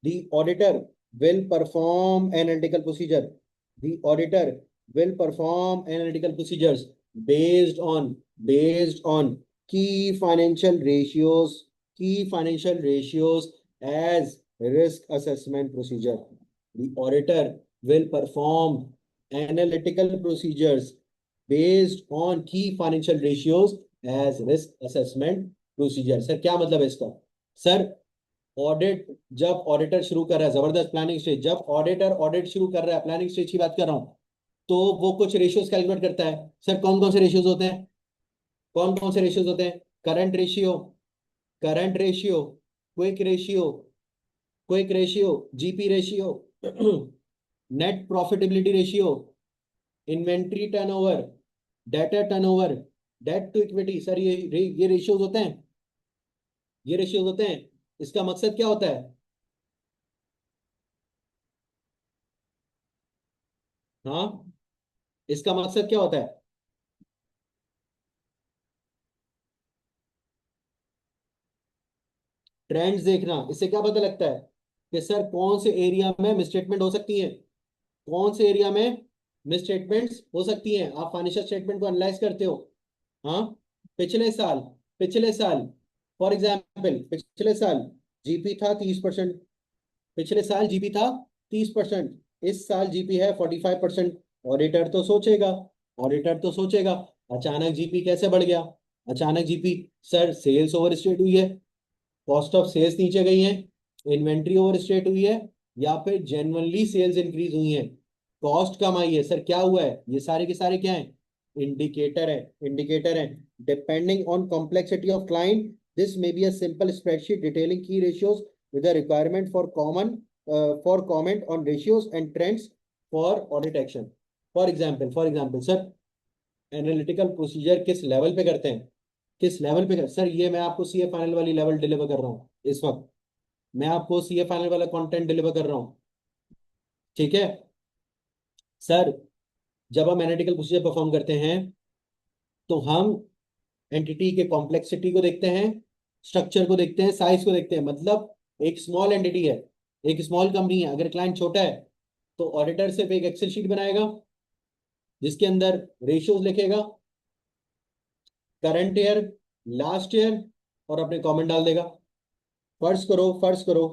the auditor will perform analytical procedure. The auditor will perform analytical procedures based on key financial ratios as risk assessment procedure. The auditor will perform analytical procedures based on key financial ratios as risk assessment procedure. Sir क्या मतलब है इसका? सर ऑडिट, जब ऑडिटर शुरू कर रहा है, जबरदस्त प्लानिंग स्टेज, जब ऑडिटर ऑडिट शुरू कर रहा है, प्लानिंग स्टेज की बात कर रहा हूं, तो वो कुछ रेशियोज कैलकुलेट करता है। सर कौन कौन से रेशियोज होते हैं? कौन कौन से रेशियोज होते हैं? Current ratio, current ratio, quick ratio, quick ratio, GP ratio, net profitability ratio, inventory turnover, debtor turnover, debt to equity. Sir ये रेशियोज होते हैं, ये रेशियोज होते हैं। इसका मकसद क्या होता है? हाँ, इसका मकसद क्या होता है? ट्रेंड्स देखना। इससे क्या पता लगता है कि सर कौन से एरिया में मिसस्टेटमेंट हो सकती है, कौन से एरिया में मिसस्टेटमेंट्स हो सकती हैं। आप फाइनेंशियल स्टेटमेंट को एनालाइज करते हो। हाँ, पिछले साल, पिछले साल फॉर एग्जाम्पल, पिछले साल जीपी था 30%, पिछले साल जीपी था 30%, इस साल जीपी है 45%। ऑडिटर तो सोचेगा, ऑडिटर तो सोचेगा अचानक जीपी कैसे बढ़ गया? अचानक GP, sir sales overstate हुई है, कॉस्ट ऑफ सेल्स नीचे गई है, इन्वेंट्री ओवर स्टेट हुई है, या फिर जेन्युइनली सेल्स इंक्रीज हुई है, कॉस्ट कम आई है। सर क्या हुआ है? ये सारे के सारे क्या है? इंडिकेटर है, इंडिकेटर है। Depending on complexity of client, this may be a simple spreadsheet detailing की ratios with a requirement for comment on ratios and trends for audit action. For example sir analytical procedure किस लेवल पे करते हैं, किस लेवल पे कर, सर ये मैं आपको सीए फाइनल वाली लेवल डिलीवर कर रहा हूँ इस वक्त, मैं आपको सीए फाइनल वाला कंटेंट डिलीवर कर रहा हूँ। ठीक है सर, जब हम एनालिटिकल प्रोसीजर परफॉर्म करते हैं तो हम एंटिटी के कॉम्प्लेक्सिटी को देखते हैं, स्ट्रक्चर को देखते हैं, साइज को देखते हैं। मतलब एक स्मॉल एंटिटी है, एक स्मॉल कंपनी है, अगर क्लाइंट छोटा है तो ऑडिटर सिर्फ एक एक्सेल शीट बनाएगा जिसके अंदर रेशियोज लिखेगा, करंट ईयर, लास्ट ईयर, और अपने कमेंट डाल देगा। फर्ज करो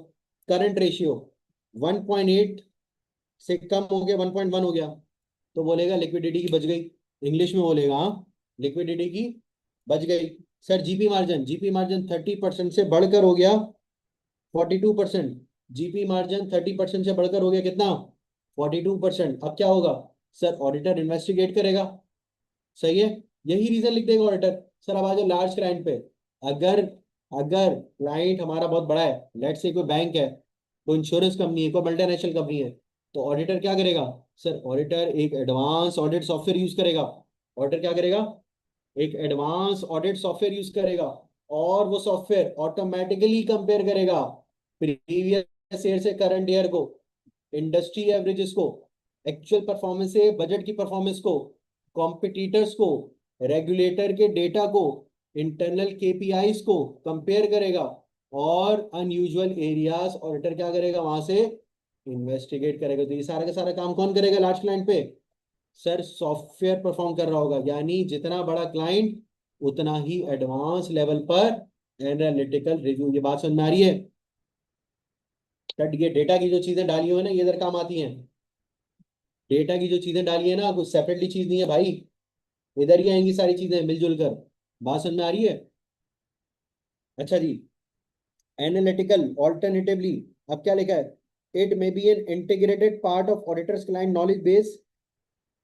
करंट रेशियो 1.8 से कम हो गया, 1.1 हो गया, तो बोलेगा लिक्विडिटी की बच गई, इंग्लिश में बोलेगा हाँ, लिक्विडिटी की बच गई। Sir GP margin, GP margin 30% से बढ़कर हो गया 42%, जीपी मार्जिन 30% से बढ़कर हो गया कितना? 42%। अब क्या होगा? सर ऑडिटर इन्वेस्टिगेट करेगा। सही है, यही रीजन लिख देगा ऑडिटर। सर अब आ जाओ लार्ज क्लाइंट पे। अगर अगर क्लाइंट हमारा बहुत बड़ा है, लेट से कोई बैंक है, कोई इंश्योरेंस कंपनी है, कोई मल्टीनेशनल कंपनी है, तो ऑडिटर क्या करेगा? सर ऑडिटर एक एडवांस ऑडिट सॉफ्टवेयर यूज करेगा। ऑडिटर क्या करेगा? एक एडवांस ऑडिट सॉफ्टवेयर यूज करेगा, और वो सॉफ्टवेयर ऑटोमेटिकली कंपेयर करेगा प्रीवियस शेयर से करंट ईयर को, इंडस्ट्री एवरेजेस को, एक्चुअल परफॉर्मेंस से बजट की परफॉर्मेंस को, कॉम्पिटिटर्स को, रेगुलेटर के डेटा को, इंटरनल केपीआईज को कंपेयर करेगा और अनयूजुअल एरियाज ऑडिटर क्या करेगा, वहां से इन्वेस्टिगेट करेगा। तो ये सारा का सारा काम कौन करेगा लास्ट क्लाइंट पे? सर सॉफ्टवेयर परफॉर्म कर रहा होगा, यानी जितना बड़ा क्लाइंट उतना ही एडवांस लेवल पर एनालिटिकल रिव्यू। ये बात समझ में आ रही है? ये डेटा की जो चीजें डाली हुई है ना, ये इधर काम आती हैं। डेटा की जो चीजें डाली है ना, कुछ सेपरेटली चीज नहीं है भाई, इधर ही आएंगी सारी चीजें मिलजुल कर। बात समझ में आ रही है? अच्छा जी, एनालिटिकल ऑल्टरनेटिवली, अब क्या लिखा है? It may be an integrated part of auditors client knowledge base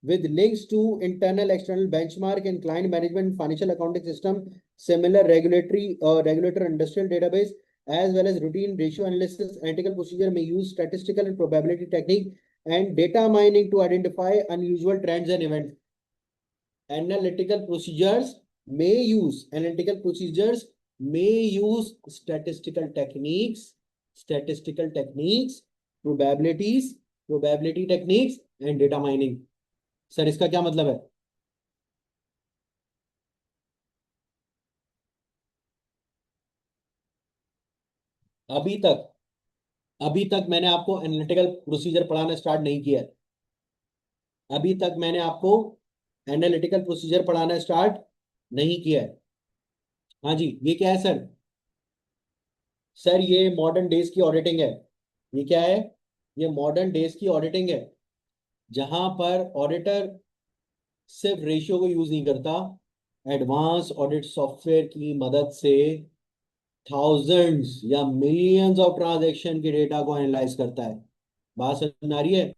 with links to internal external benchmark and client management financial accounting system, similar regulator industrial database, as well as routine ratio analysis. Analytical procedure may use statistical and probability technique and data mining to identify unusual trends and events. Analytical procedures may use statistical techniques, probability techniques and data mining. Sir इसका क्या मतलब है? अभी तक अभी तक मैंने आपको एनालिटिकल प्रोसीजर पढ़ाना स्टार्ट नहीं किया है। अभी तक मैंने आपको एनालिटिकल प्रोसीजर पढ़ाना स्टार्ट नहीं किया है। हाँ जी, ये क्या है सर? सर ये मॉडर्न डेज की ऑडिटिंग है। ये क्या है? ये मॉडर्न डेज की ऑडिटिंग है, जहां पर ऑडिटर सिर्फ रेशियो को यूज नहीं करता, एडवांस ऑडिट सॉफ्टवेयर की मदद से थाउजेंड्स या मिलियंस ऑफ ट्रांजैक्शन के डेटा को एनालाइज करता है। बात समझ आ रही है?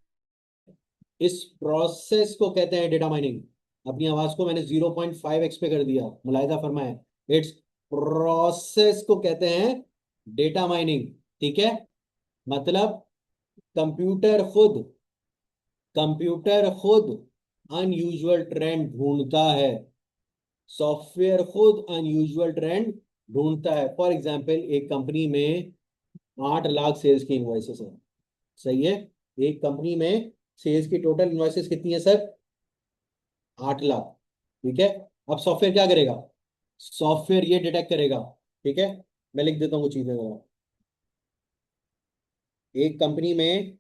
इस प्रोसेस को कहते हैं डेटा माइनिंग। अपनी आवाज को मैंने 0.5x पे कर दिया, मुलायदा फरमाए। इट्स प्रोसेस को कहते हैं डेटा माइनिंग। ठीक है, मतलब कंप्यूटर खुद कंप्यूटर खुद अनयूजुअल ट्रेंड ढूंढता है, सॉफ्टवेयर खुद अनयूजुअल ट्रेंड ढूंढता है। फॉर एग्जाम्पल, एक कंपनी में 8 लाख सेल्स की इन्वॉइसेस है। सही है? एक कंपनी में सेल्स की टोटल इन्वॉइसेस कितनी है सर? 8 लाख। ठीक है, अब सॉफ्टवेयर क्या करेगा? सॉफ्टवेयर ये डिटेक्ट करेगा। ठीक है, मैं लिख देता हूँ कुछ चीजें जरा। एक कंपनी में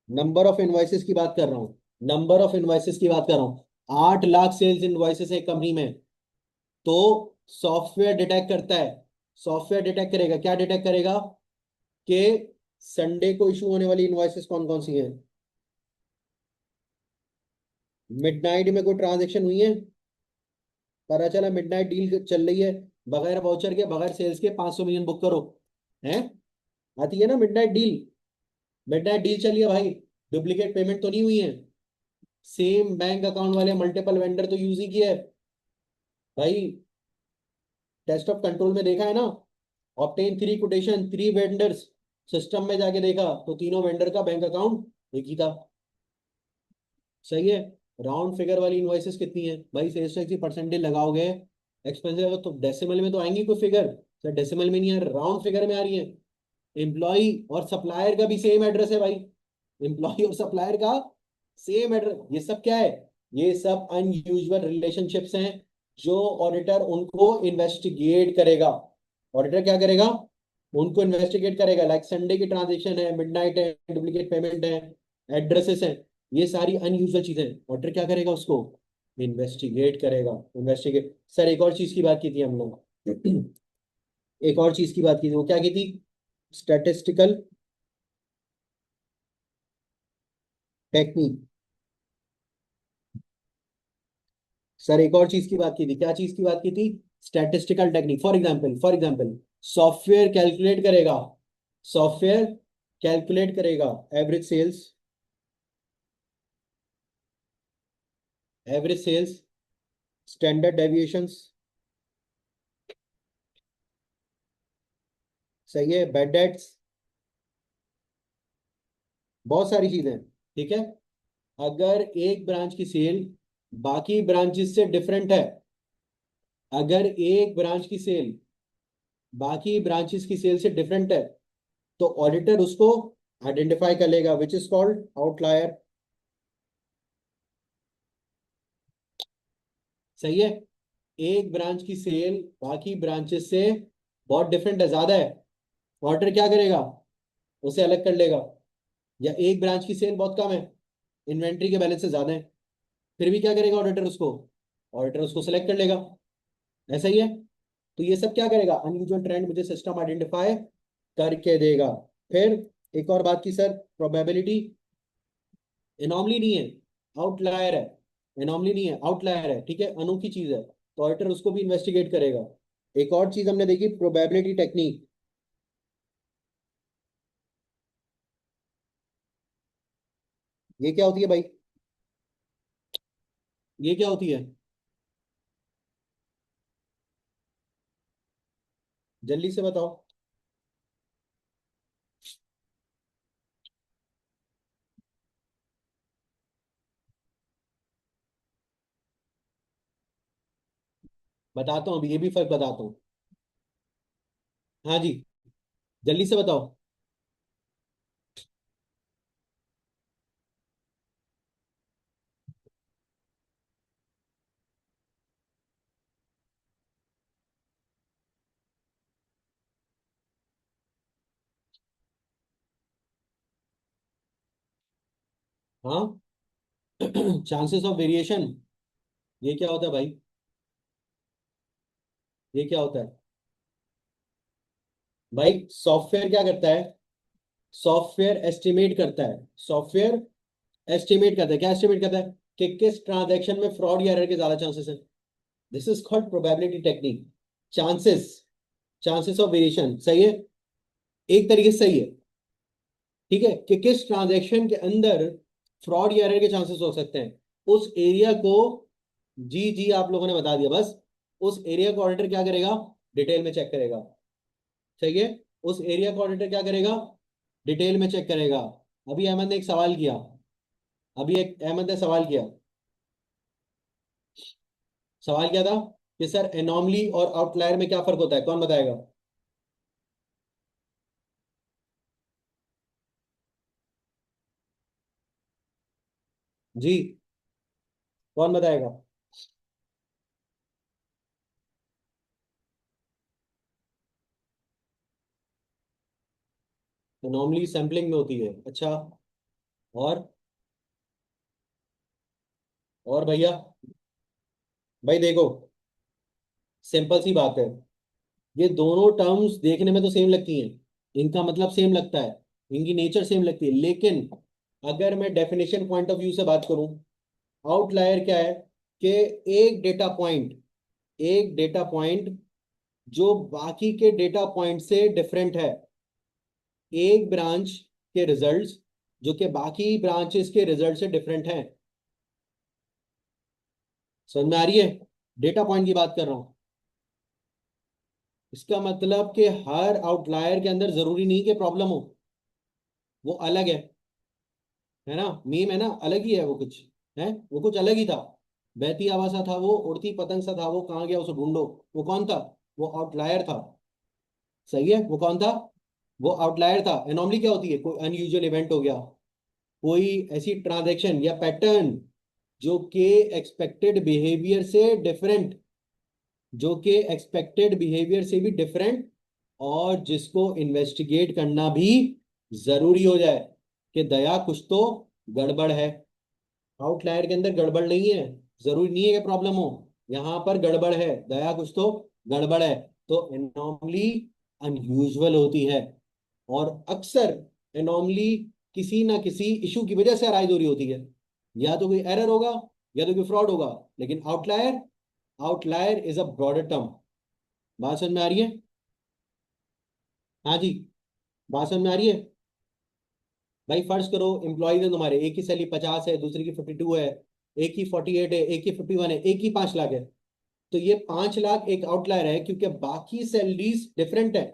नंबर ऑफ इन्वॉइसेस की बात कर रहा हूँ, नंबर ऑफ इन्वॉइसेस की बात कर रहा हूँ। 8 लाख सेल्स इन्वॉइसेस है एक कंपनी में। तो सॉफ्टवेयर डिटेक्ट करता है। सॉफ्टवेयर डिटेक्ट करेगा, क्या डिटेक्ट करेगा? कि संडे को इशू होने वाली इन्वॉइसेस कौन कौन सी हैं, मिडनाइट में कोई ट्रांजेक्शन हुई है, पता चला मिडनाइट डील चल रही है, बगैर वाउचर के बगैर सेल्स के 500 मिलियन बुक करो। हैं? आती है ना मिडनाइट डील? मिडनाइट डील चली है भाई, डुप्लीकेट पेमेंट तो नहीं हुई है, सेम बैंक अकाउंट वाले मल्टीपल वेंडर तो यूज ही किया है भाई। टेस्ट ऑफ कंट्रोल में देखा है ना, ऑब्टेन 3 कोटेशन 3 वेंडर्स, सिस्टम में जाके देखा तो तीनों वेंडर का बैंक अकाउंट एक ही था। सही है? राउंड फिगर वाली इनवॉइसेस कितनी है भाई? सेल्स टैक्स की परसेंटेज लगाओगे, एक्सपेंसिव तो डेसिमल में तो आएंगी कोई फिगर, सर डेसिमल में नहीं आ रहा, राउंड फिगर में आ रही है। एम्प्लॉय और सप्लायर का भी सेम एड्रेस है भाई, एम्प्लॉय और सप्लायर का सेम एड्रेस। ये सब क्या है? ये सब अनयूजुअल रिलेशनशिप्स हैं जो ऑडिटर उनको इन्वेस्टिगेट करेगा। ऑडिटर क्या करेगा? उनको इन्वेस्टिगेट करेगा। लाइक संडे की ट्रांजेक्शन है, मिडनाइट है, डुप्लीकेट पेमेंट है, एड्रेसेस है, ये सारी अनयूजुअल चीजें। ऑडिटर क्या करेगा? उसको इन्वेस्टिगेट करेगा। इन्वेस्टिगेट सर, एक और चीज की बात की थी हम लोग एक और चीज की बात की थी, वो क्या की थी? Statistical technique. सर एक और चीज की बात की थी, क्या चीज की बात की थी? Statistical technique. For example software calculate करेगा, सॉफ्टवेयर कैलकुलेट करेगा एवरेज सेल्स, स्टैंडर्ड डेविएशंस, सही है, बैड डेट्स, बहुत सारी चीजें। ठीक है, अगर एक ब्रांच की सेल बाकी ब्रांचेस से डिफरेंट है, अगर एक ब्रांच की सेल बाकी ब्रांचेस की सेल से डिफरेंट है, तो ऑडिटर उसको आइडेंटिफाई कर लेगा, विच इज कॉल्ड आउटलायर। सही है। एक ब्रांच की सेल बाकी ब्रांचेस से बहुत डिफरेंट है, ज्यादा है, ऑडिटर क्या करेगा, उसे अलग कर लेगा। या एक ब्रांच की सेल बहुत कम है, इन्वेंट्री के बैलेंस से ज्यादा है, फिर भी क्या करेगा ऑडिटर उसको, ऑडिटर उसको सेलेक्ट कर लेगा। ऐसा ही है। तो ये सब क्या करेगा, अनयूजुअल ट्रेंड मुझे सिस्टम आइडेंटिफाई करके देगा। फिर एक और बात की सर, प्रोबेबिलिटी एनॉमली नहीं है, आउटलायर है। एनॉमली नहीं है, आउटलायर है, ठीक है, अनोखी चीज है, तो ऑडिटर उसको भी इन्वेस्टिगेट करेगा। एक और चीज हमने देखी, प्रोबेबिलिटी टेक्निक। ये क्या होती है भाई, ये क्या होती है, जल्दी से बताओ। बताता हूँ, अभी ये भी फर्क बताता हूँ। हाँ जी, जल्दी से बताओ। हाँ, चांसेस ऑफ वेरिएशन, ये क्या होता है भाई, ये क्या होता है भाई, सॉफ्टवेयर क्या करता है, सॉफ्टवेयर एस्टिमेट करता है, सॉफ्टवेयर एस्टिमेट करता है, क्या एस्टिमेट करता है, कि किस ट्रांजैक्शन में फ्रॉड या एरर के ज्यादा चांसेस है। This is called probability technique. Chances, chances of variation, सही है, एक तरीके से सही है, ठीक है, कि किस ट्रांजैक्शन के अंदर फ्रॉड या एरर के चांसेस हो सकते हैं, उस एरिया को, जी जी आप लोगों ने बता दिया बस, उस एरिया को ऑडिटर क्या करेगा, डिटेल में चेक करेगा। सही है, उस एरिया को ऑडिटर क्या करेगा, डिटेल में चेक करेगा। अभी अहमद ने एक सवाल किया, अभी एक अहमद ने सवाल किया, सवाल क्या था कि सर एनॉमली और आउटलायर में क्या फर्क होता है, कौन बताएगा। जी, कौन बताएगा। एनॉमली सैंपलिंग में होती है, अच्छा, और और भैया, भाई देखो, सिंपल सी बात है, ये दोनों टर्म्स देखने में तो सेम लगती हैं, इनका मतलब सेम लगता है, इनकी नेचर सेम लगती है, लेकिन अगर मैं डेफिनेशन पॉइंट ऑफ व्यू से बात करूं, आउटलायर क्या है, कि एक डेटा पॉइंट, एक डेटा पॉइंट जो बाकी के डेटा पॉइंट से डिफरेंट है, एक ब्रांच के रिजल्ट्स जो कि बाकी ब्रांचेस के रिजल्ट से डिफरेंट हैं। समझ में आ रही है, डेटा पॉइंट की बात कर रहा हूं। इसका मतलब कि हर आउटलायर के अंदर जरूरी नहीं कि प्रॉब्लम हो, वो अलग है ना, मीम है ना, अलग ही है वो, कुछ है, वो कुछ अलग ही था, बहती हवा सा था वो, उड़ती पतंग सा था वो, कहाँ गया उसे ढूंढो। वो कौन था, वो आउटलायर था। सही है, वो कौन था, वो आउटलायर था। एनॉमली क्या होती है, कोई अनयूजुअल इवेंट हो गया, कोई ऐसी ट्रांजैक्शन या पैटर्न जो कि एक्सपेक्टेड बिहेवियर से डिफरेंट, जो कि एक्सपेक्टेड बिहेवियर से भी डिफरेंट, और जिसको इन्वेस्टिगेट करना भी जरूरी हो जाए, कि दया कुछ तो गड़बड़ है। आउटलायर के अंदर गड़बड़ नहीं है, जरूरी नहीं है कि प्रॉब्लम हो, यहां पर गड़बड़ है, दया कुछ तो गड़बड़ है। तो एनॉमली अनयूजुअल होती है, और अक्सर एनॉमली किसी ना किसी इशू की वजह से अराइज हो रही होती है, या तो कोई एरर होगा, या तो कोई फ्रॉड होगा। लेकिन outlier, outlier is a broader term. बात समझ में आ रही है, हाँ जी, बात समझ में आ रही है। भाई फर्ज करो एम्प्लॉयज है तुम्हारे, एक की सैलरी 50 है, दूसरी की 52 है, एक की 48 है, एक की 51 है, एक की 5 लाख है, तो ये 5 लाख एक आउटलायर है, क्योंकि बाकी सैलरीज डिफरेंट है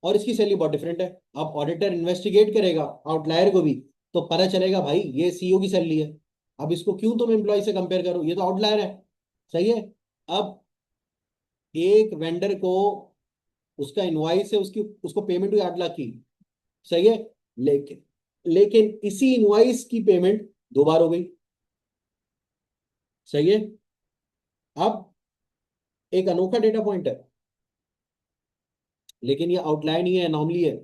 और इसकी सैलरी बहुत डिफरेंट है। अब ऑडिटर इन्वेस्टिगेट करेगा आउटलायर को भी, तो पता चलेगा भाई ये सीईओ की सैलरी है, अब इसको क्यों तुम एम्प्लॉय से कंपेयर करो, ये तो आउटलायर है। सही है। अब एक वेंडर को उसका इनवॉइस है, उसकी उसको पेमेंट हुई 8 लाख की, सही है। लेकिन लेकिन इसी इनवॉइस की पेमेंट 2 बार हो गई, सही है। अब एक अनोखा डेटा पॉइंट है, लेकिन ये आउटलायर नहीं है, एनॉमली है।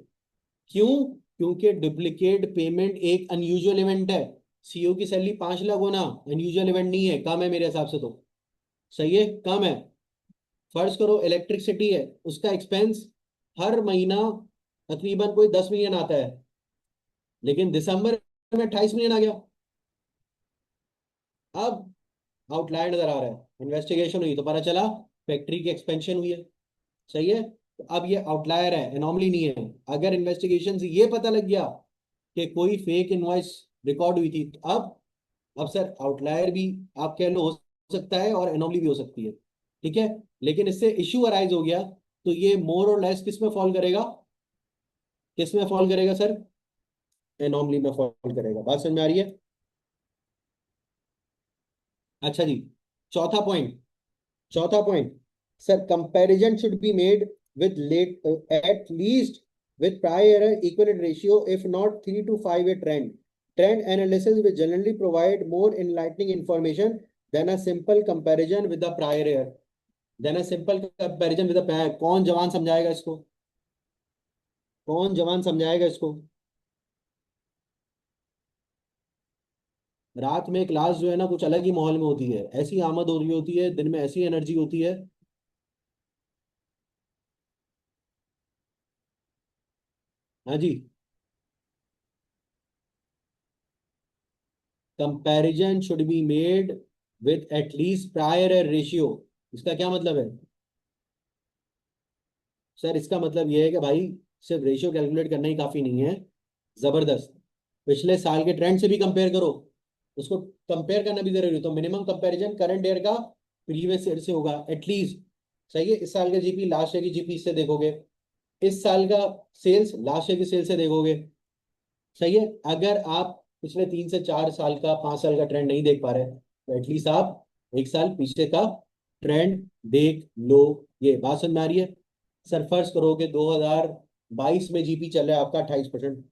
क्यों? क्योंकि डुप्लीकेट पेमेंट एक अनयूजुअल इवेंट है। सीईओ की सैलरी 5 लाख होना अनयूजुअल इवेंट नहीं है, कम है मेरे हिसाब से तो, सही है, कम है। फर्ज करो इलेक्ट्रिसिटी है, उसका एक्सपेंस हर महीना तकरीबन कोई 10 मिलियन आता है, लेकिन दिसंबर में 28 मिलियन आ गया। अब आउटलायर नजर आ रहा है, इन्वेस्टिगेशन हुई तो पता चला फैक्ट्री की एक्सपेंशन हुई है, सही है। तो अब ये आउटलायर है, एनॉमली नहीं है। अगर इन्वेस्टिगेशन से ये पता लग गया कि कोई फेक इनवॉइस रिकॉर्ड हुई थी, तो अब सर आउटलायर भी आप कह लो हो सकता है और एनॉमली भी हो सकती है, ठीक है। लेकिन इससे इश्यू अराइज हो गया, तो ये मोर और लेस किस में फॉल करेगा, किस में फॉल करेगा सर? एनॉमली में फॉल करेगा। बात समझ में आ रही है? अच्छा जी, चौथा पॉइंट, चौथा point, sir comparison should be made with late at least with prior equivalent ratio, if not 3 to 5 a trend. Trend analysis will generally provide more enlightening information than a simple comparison with the prior year. Than a simple comparison with the prior। कौन जवान समझाएगा इसको? कौन जवान समझाएगा इसको? रात में क्लास जो है ना कुछ अलग ही माहौल में होती है, ऐसी आमद हो रही होती है, दिन में ऐसी एनर्जी होती है। हाँ जी, comparison should be made with at least prior ratio. इसका क्या मतलब है सर? इसका मतलब यह है कि भाई सिर्फ रेशियो कैलकुलेट करना ही काफी नहीं है, जबरदस्त पिछले साल के ट्रेंड से भी कंपेयर करो, उसको कंपेयर करना भी जरूरी है। तो मिनिमम कंपैरिजन करंट ईयर का प्रीवियस ईयर से होगा एटलीस्ट, सही है। इस साल का जीपी लास्ट ईयर की जीपी से देखोगे, इस साल का सेल्स लास्ट ईयर की सेल्स से देखोगे, सही है। अगर आप पिछले 3 से 4 साल का 5 साल का ट्रेंड नहीं देख पा रहे, तो एटलीस्ट आप एक साल पीछे का ट्रेंड देख लो। ये बात समझ में आ रही है? सर फर्ज करो कि 2022 में जीपी चल रहा है आपका 28%,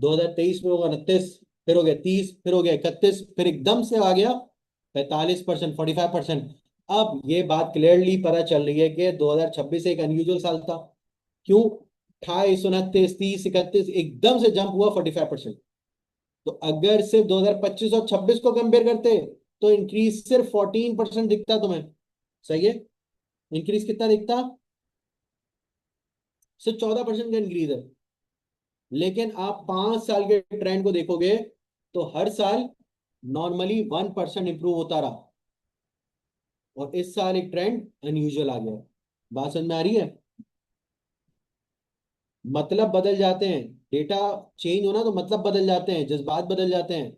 2023 में होगा 29, फिर हो गया 30, फिर हो गया 31, फिर एकदम से आ गया 45%, 45%। अब ये बात क्लियरली पता चल रही है कि 2026 एक अनयूजुअल साल था। क्यों? 28, 29, 30, 31 एकदम से जंप हुआ 45%। तो अगर सिर्फ 2025 और 26 को कंपेयर करते तो इंक्रीज सिर्फ 14% दिखता तुम्हें, सही है। इंक्रीज कितना दिखता? सिर्फ 14% का इंक्रीज है। लेकिन आप 5 साल के ट्रेंड को देखोगे तो हर साल नॉर्मली 1% इंप्रूव होता रहा, और इस साल एक ट्रेंड अनयूजुअल आ गया। बात समझ में आ रही है? मतलब बदल जाते हैं, डेटा चेंज होना तो मतलब बदल जाते हैं, जज्बात बदल जाते हैं,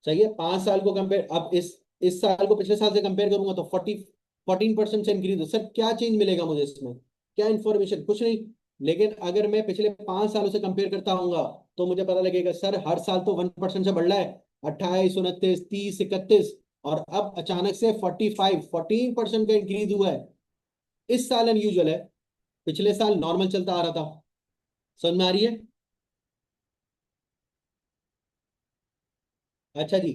सही है। 5 साल को कंपेयर, अब इस साल को पिछले साल से कंपेयर करूंगा तो 14% से इंक्रीज हो। सर क्या चेंज मिलेगा मुझे इसमें? क्या इंफॉर्मेशन? कुछ नहीं। लेकिन अगर मैं पिछले 5 सालों से कंपेयर करता हूँ तो मुझे पता लगेगा सर हर साल तो 1% से बढ़ रहा है, 28, 29, 30, 31, और अब अचानक से 14% का इंक्रीज हुआ है। इस साल अनयूजुअल है, पिछले साल नॉर्मल चलता आ रहा था। समझ में आ रही है? अच्छा जी,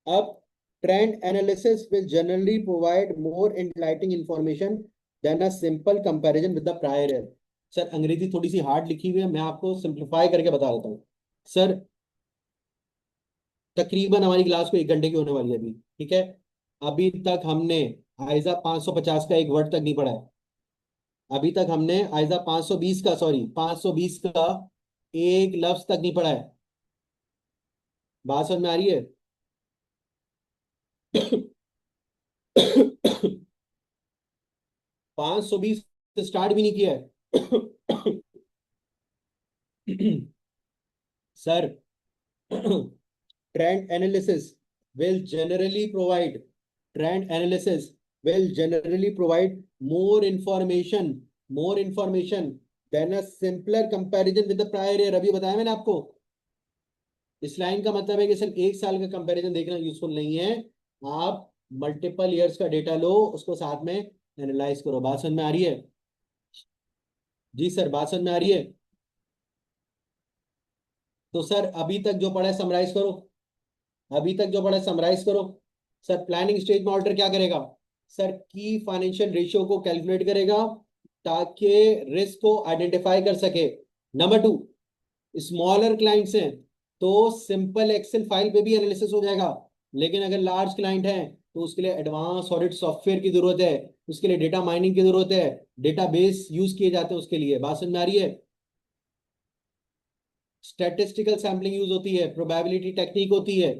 अब trend analysis will generally provide more enlightening information than a simple comparison with the prior year. Sir अंग्रेजी थोड़ी सी हार्ड लिखी हुई है, मैं आपको सिंप्लीफाई करके बता देता हूँ। सर तकरीबन हमारी क्लास को 1 घंटे की होने वाली है अभी, ठीक है। अभी तक हमने आयजा 550 का एक वर्ड तक नहीं पढ़ा है। अभी तक हमने आयजा 520 का, सॉरी 520 का एक लफ्ज तक नहीं पढ़ा है। बात समझ में आ रही है? 520 स्टार्ट भी नहीं किया है। Sir trend analysis will generally provide trend analysis will generally provide more information than a simpler comparison with the prior year। अभी बताया मैंने आपको। इस लाइन का मतलब है कि सिर्फ एक साल का कंपैरिजन देखना यूजफुल नहीं है, आप मल्टीपल ईयर्स का डेटा लो, उसको साथ में एनालाइज करो। बात समझ में आ रही है? जी सर, बात समझ में आ रही है? तो सर अभी तक जो पढ़ा है समराइज करो, अभी तक जो पढ़ा है समराइज करो। सर प्लानिंग स्टेज में ऑडिटर क्या करेगा? सर की फाइनेंशियल रेशियो को कैलकुलेट करेगा ताकि रिस्क को आइडेंटिफाई कर सके। नंबर टू, स्मॉलर क्लाइंट्स हैं तो सिंपल एक्सेल फाइल पे भी एनालिसिस हो जाएगा, लेकिन अगर लार्ज क्लाइंट है तो उसके लिए एडवांस ऑडिट सॉफ्टवेयर की जरूरत है, उसके लिए डेटा माइनिंग की जरूरत है, डेटाबेस यूज किए जाते हैं उसके लिए। बात समझ में आ रही है? स्टैटिस्टिकल सैम्पलिंग यूज होती है, प्रोबेबिलिटी टेक्निक होती है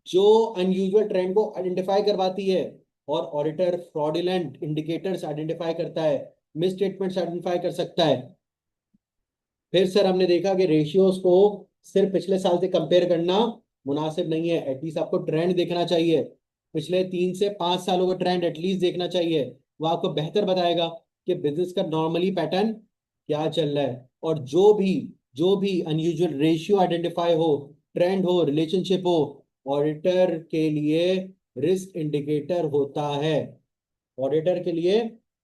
जो अनयूजुअल ट्रेंड को आइडेंटिफाई करवाती है, और ऑडिटर फ्रॉडुलेंट इंडिकेटर्स आइडेंटिफाई करता है, मिस स्टेटमेंट्स आइडेंटिफाई कर सकता है। फिर सर हमने देखा कि रेशियोज को सिर्फ पिछले साल से कंपेयर करना मुनासिब नहीं है, एटलीस्ट आपको ट्रेंड देखना चाहिए। पिछले 3 से 5 सालों का ट्रेंड एटलीस्ट देखना चाहिए। वो आपको बेहतर बताएगा कि बिजनेस का नॉर्मली पैटर्न क्या चल रहा है। और जो भी अनयूजुअल रेशियो आइडेंटिफाई हो, ट्रेंड हो, रिलेशनशिप हो, ऑडिटर के लिए रिस्क इंडिकेटर होता है। ऑडिटर के लिए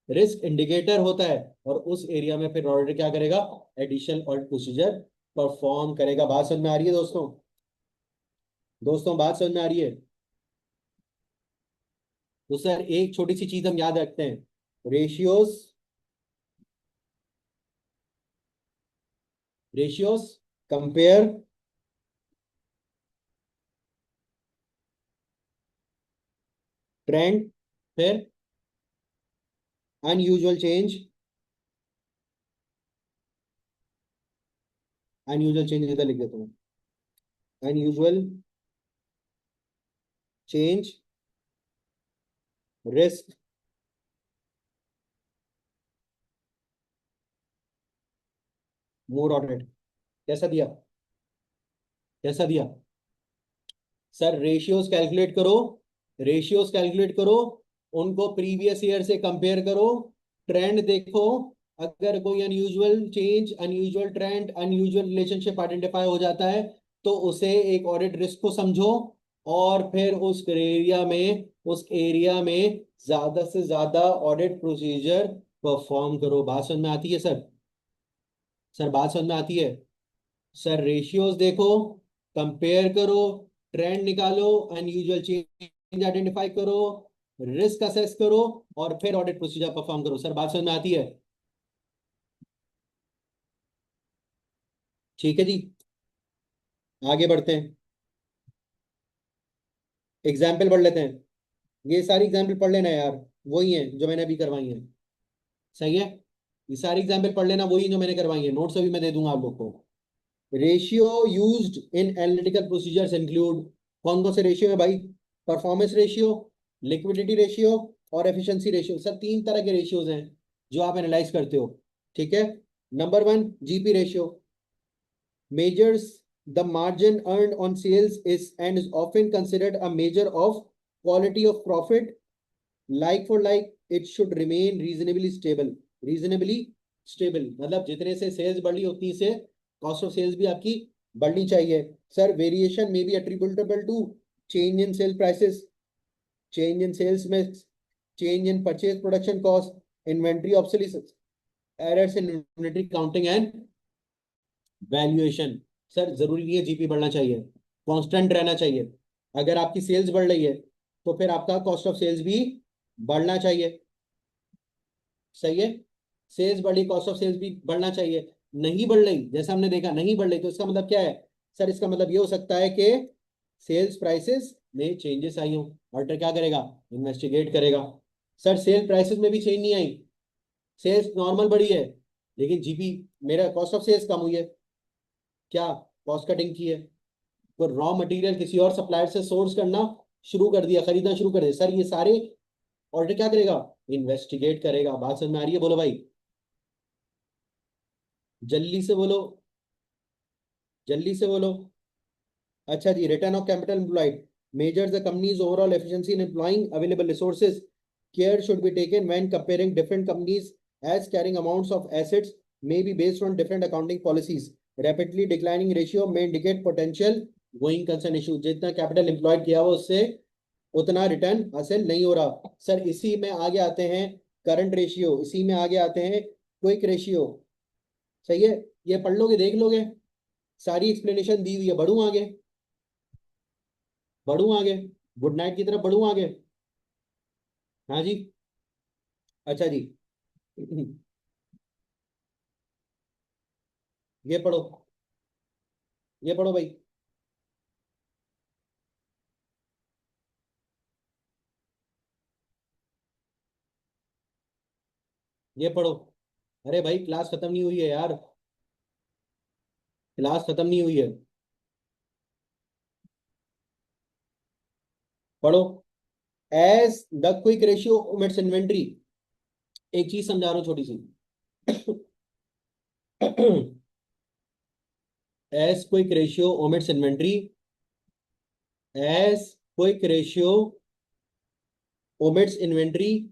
रिस्क इंडिकेटर होता है, और उस एरिया में फिर ऑडिटर क्या करेगा? एडिशनल ऑडिट प्रोसीजर परफॉर्म करेगा। बात समझ में आ रही है दोस्तों? दोस्तों बात समझ में आ रही है? तो सर एक छोटी सी चीज हम याद रखते हैं, रेशियोज, रेशियोज कंपेयर ट्रेंड, फिर अनयूजुअल चेंज, अनयूजुअल चेंज इधर लिख देता हूँ, अनयूजुअल चेंज, रिस्क, मोर ऑडिट। कैसा दिया? कैसा दिया? सर रेशियोज कैलकुलेट करो, रेशियोज कैलकुलेट करो, उनको प्रीवियस ईयर से कंपेयर करो, ट्रेंड देखो। अगर कोई unusual change, unusual trend, unusual relationship identify हो जाता है तो उसे एक ऑडिट रिस्क को समझो, और फिर उस एरिया में ज्यादा से ज्यादा ऑडिट प्रोसीजर परफॉर्म करो। बात समझ में आती है सर? सर बात समझ में आती है? सर रेशियोज देखो, कंपेयर करो, ट्रेंड निकालो, अनयूजुअल चेंज आइडेंटिफाई करो, रिस्क असेस करो, और फिर ऑडिट प्रोसीजर परफॉर्म करो। सर बात समझ में आती है? ठीक है जी, आगे बढ़ते हैं, एग्जाम्पल पढ़ लेते हैं। ये सारी एग्जाम्पल पढ़ लेना यार, वही है जो मैंने अभी करवाई है। सही है? ये सारी एग्जाम्पल पढ़ लेना, वही जो मैंने करवाई है, नोट्स अभी मैं दे दूंगा आप लोग को। Ratio used in analytical procedures include, कौन कौन से रेशियो है भाई? परफॉर्मेंस रेशियो, लिक्विडिटी रेशियो, और एफिशिएंसी रेशियो। सर 3 तरह के रेशियोज हैं जो आप एनालाइज करते हो। ठीक है? Number 1, GP ratio, measures the margin earned on sales is and is often considered a measure of quality of profit. Like for like, it should remain reasonably stable. Reasonably stable मतलब जितने से सेल्स बढ़ी उतनी से कॉस्ट ऑफ सेल्स भी आपकी बढ़नी चाहिए। सर वेरिएशन में be attributable to change in sale prices, change in sales में, change in purchase production cost, inventory obsolescence, errors in inventory counting and valuation. Sir जरूरी नहीं है जीपी बढ़ना चाहिए, कांस्टेंट रहना चाहिए। अगर आपकी सेल्स बढ़ रही है तो फिर आपका कॉस्ट ऑफ सेल्स भी बढ़ना चाहिए। सही है? सेल्स बढ़ी, कॉस्ट ऑफ सेल्स भी बढ़ना चाहिए। नहीं बढ़ रही, जैसा हमने देखा नहीं बढ़ रही, तो इसका मतलब क्या है? सर इसका मतलब ये हो सकता है कि सेल्स प्राइसेस में चेंजेस आई हो। ऑडिटर क्या करेगा? इन्वेस्टिगेट करेगा। सर सेल प्राइसेस में भी चेंज नहीं आई, सेल्स नॉर्मल बढ़ी है, लेकिन जीपी, मेरा कॉस्ट ऑफ सेल्स कम हुई है। क्या? कॉस्ट कटिंग की है, तो रॉ मटेरियल किसी और सप्लायर से सोर्स करना शुरू कर दिया, खरीदना शुरू कर दिया। सर ये सारे ऑडिटर क्या करेगा? इन्वेस्टिगेट करेगा। बात समझ में आ रही है? बोलो भाई, जल्दी से बोलो, जल्दी से बोलो। अच्छा जी, return of capital employed measures the companies overall efficiency in employing available resources. Care should be taken when comparing different companies as carrying amounts of assets may be based on different accounting policies. Rapidly declining ratio may indicate potential going concern issue. जितना कैपिटल एम्प्लॉयड किया हुआ उससे उतना रिटर्न हासिल नहीं हो रहा। सर इसी में आगे आते हैं करंट रेशियो, इसी में आगे आते हैं क्विक रेशियो, सही है, ये पढ़ लोगे, देख लोगे, सारी एक्सप्लेनेशन दी हुई है। बढ़ू आगे, बढ़ू आगे, गुड नाइट की तरफ बढ़ू आगे। हाँ जी, अच्छा जी। ये पढ़ो, ये पढ़ो भाई। ये पढ़ो। अरे भाई क्लास खत्म नहीं हुई है यार, क्लास खत्म नहीं हुई है, पढ़ो। As the quick ratio omits inventory, एक चीज समझा रहा हूँ छोटी सी। As quick ratio omits inventory, as quick ratio omits inventory,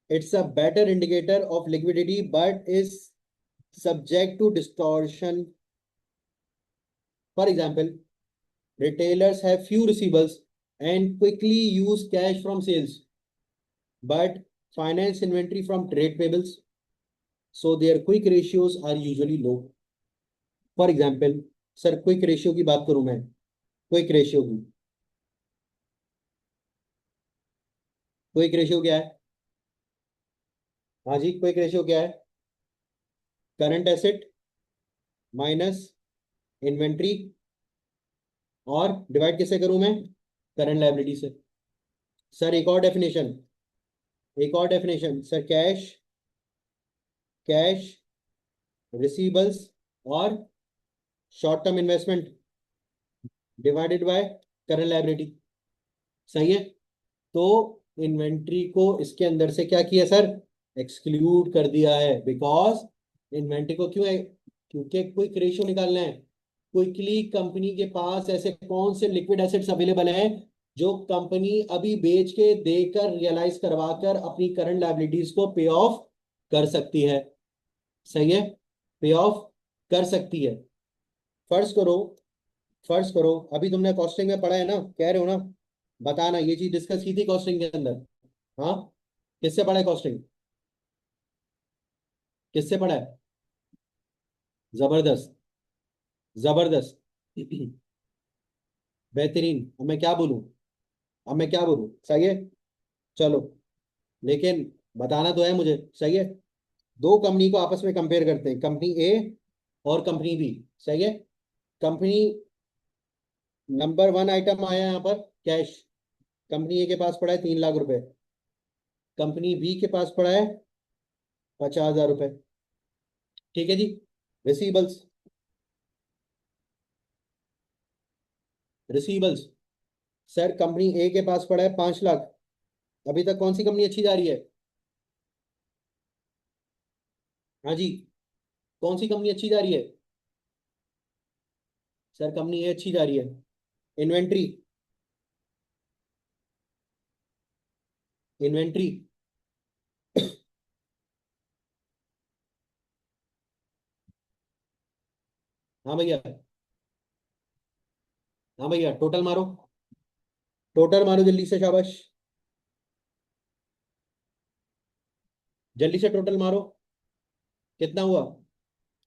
it's a better indicator of liquidity but is subject to distortion. For example, retailers have few receivables and quickly use cash from sales but finance inventory from trade payables, so their quick ratios are usually low. For example, sir quick ratio की बात करूं मैं, क्विक रेशियो की, क्विक रेशियो क्या है? हाँ जी, क्विक रेशियो क्या है? करंट एसेट माइनस इन्वेंट्री, और डिवाइड किससे करूं मैं? करंट लायबिलिटी से। सर एक और डेफिनेशन, एक और definition sir, cash, cash, receivables और short term investment divided by current liability, सही है। तो इन्वेंट्री को इसके अंदर से क्या किया सर? एक्सक्लूड कर दिया है, बिकॉज इन्वेंट्री को क्यों है? क्योंकि क्विक रेशियो निकालना है। क्विकली कंपनी के पास ऐसे कौन से लिक्विड एसेट्स अवेलेबल हैं जो कंपनी अभी बेच के देकर रियलाइज करवाकर अपनी करंट लायबिलिटीज को पे ऑफ कर सकती है, सही है, पे ऑफ कर सकती है। फर्ज करो, फर्ज करो अभी तुमने कॉस्टिंग में पढ़ा है ना, कह रहे हो ना, बताना ये चीज डिस्कस की थी कॉस्टिंग के अंदर? हाँ, किससे पढ़ा है कॉस्टिंग? किससे पढ़ा है? जबरदस्त, जबरदस्त। बेहतरीन। अब मैं क्या बोलूं, अब मैं क्या बोलूं, सही है, चलो। लेकिन बताना तो है मुझे, सही है। दो कंपनी को आपस में कंपेयर करते हैं, कंपनी ए और कंपनी बी, सही है। कंपनी नंबर वन आइटम आया यहाँ पर, कैश। कंपनी ए के पास पड़ा है 3 लाख रुपए, कंपनी बी के पास पड़ा है 50,000 रुपए, ठीक है जी। रिसीबल्स, रिसीबल्स, सर कंपनी ए के पास पड़ा है 5 लाख। अभी तक कौन सी कंपनी अच्छी जा रही है? हाँ जी, कौन सी कंपनी अच्छी जा रही है? सर कंपनी ए अच्छी जा रही है। इन्वेंट्री, इन्वेंट्री, हाँ भैया, हाँ भैया, टोटल मारो, टोटल मारो जल्दी से, शाबाश, जल्दी से टोटल मारो। कितना हुआ?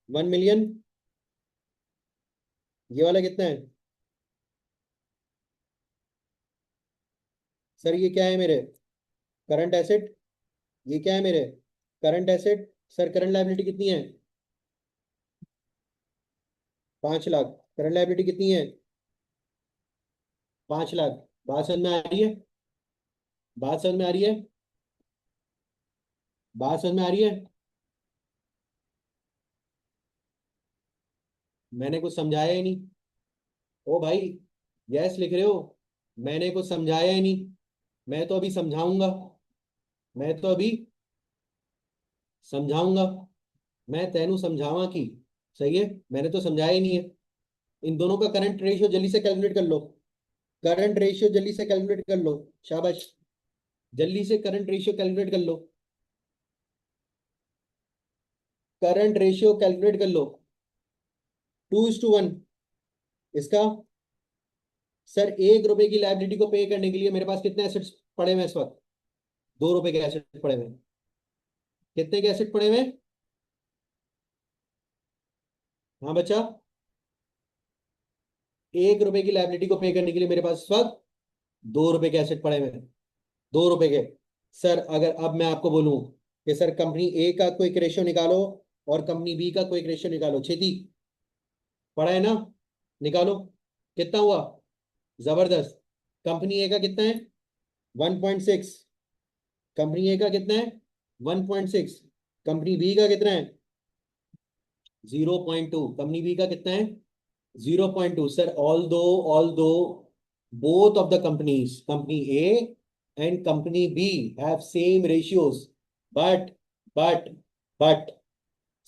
1 मिलियन। ये वाला कितना है? सर ये क्या है मेरे? Current asset. ये क्या है मेरे? Current asset. Sir current liability कितनी है? 5 लाख। करंट लायबिलिटी कितनी है? 5 लाख। बात समझ में आ रही है? बात समझ में आ रही है? बात समझ में आ रही है? मैंने कुछ समझाया ही नहीं। ओ भाई, यस लिख रहे हो? मैंने कुछ समझाया ही नहीं, मैं तो अभी समझाऊंगा, मैं तो अभी समझाऊंगा, मैं तेनू समझावा की, सही है, मैंने तो समझाया ही नहीं है। इन दोनों का करंट रेशियो जल्दी से कैलकुलेट कर लो, करंट रेशियो जल्दी से कैलकुलेट कर लो, शाबाश, जल्दी से करंट रेशियो कैलकुलेट कर लो, करंट रेशियो कैलकुलेट कर लो। 2:1 इसका। सर 1 रुपए की लाइबिलिटी को पे करने के लिए मेरे पास कितने एसेट्स पड़े हुए हैं इस वक्त? 2 रुपए के एसेट पड़े हुए हैं। कितने के एसेट पड़े हुए हैं? हाँ बच्चा, 1 रुपए की लायबिलिटी को पे करने के लिए मेरे पास इस वक्त 2 रुपए के एसेट पड़े हुए हैं, 2 रुपए के। सर अगर अब मैं आपको बोलूं कि सर कंपनी ए का क्विक रेशियो निकालो और कंपनी बी का क्विक रेशियो निकालो, छेती पड़ा है ना, निकालो, कितना हुआ? जबरदस्त। कंपनी ए का कितना है? 1.6। कंपनी ए का कितना है? 1.6। कंपनी बी का कितना है? 0.2। कंपनी बी का कितना है? 0.2। सर ऑल दो both of the companies, company A and company B have same ratios, but but but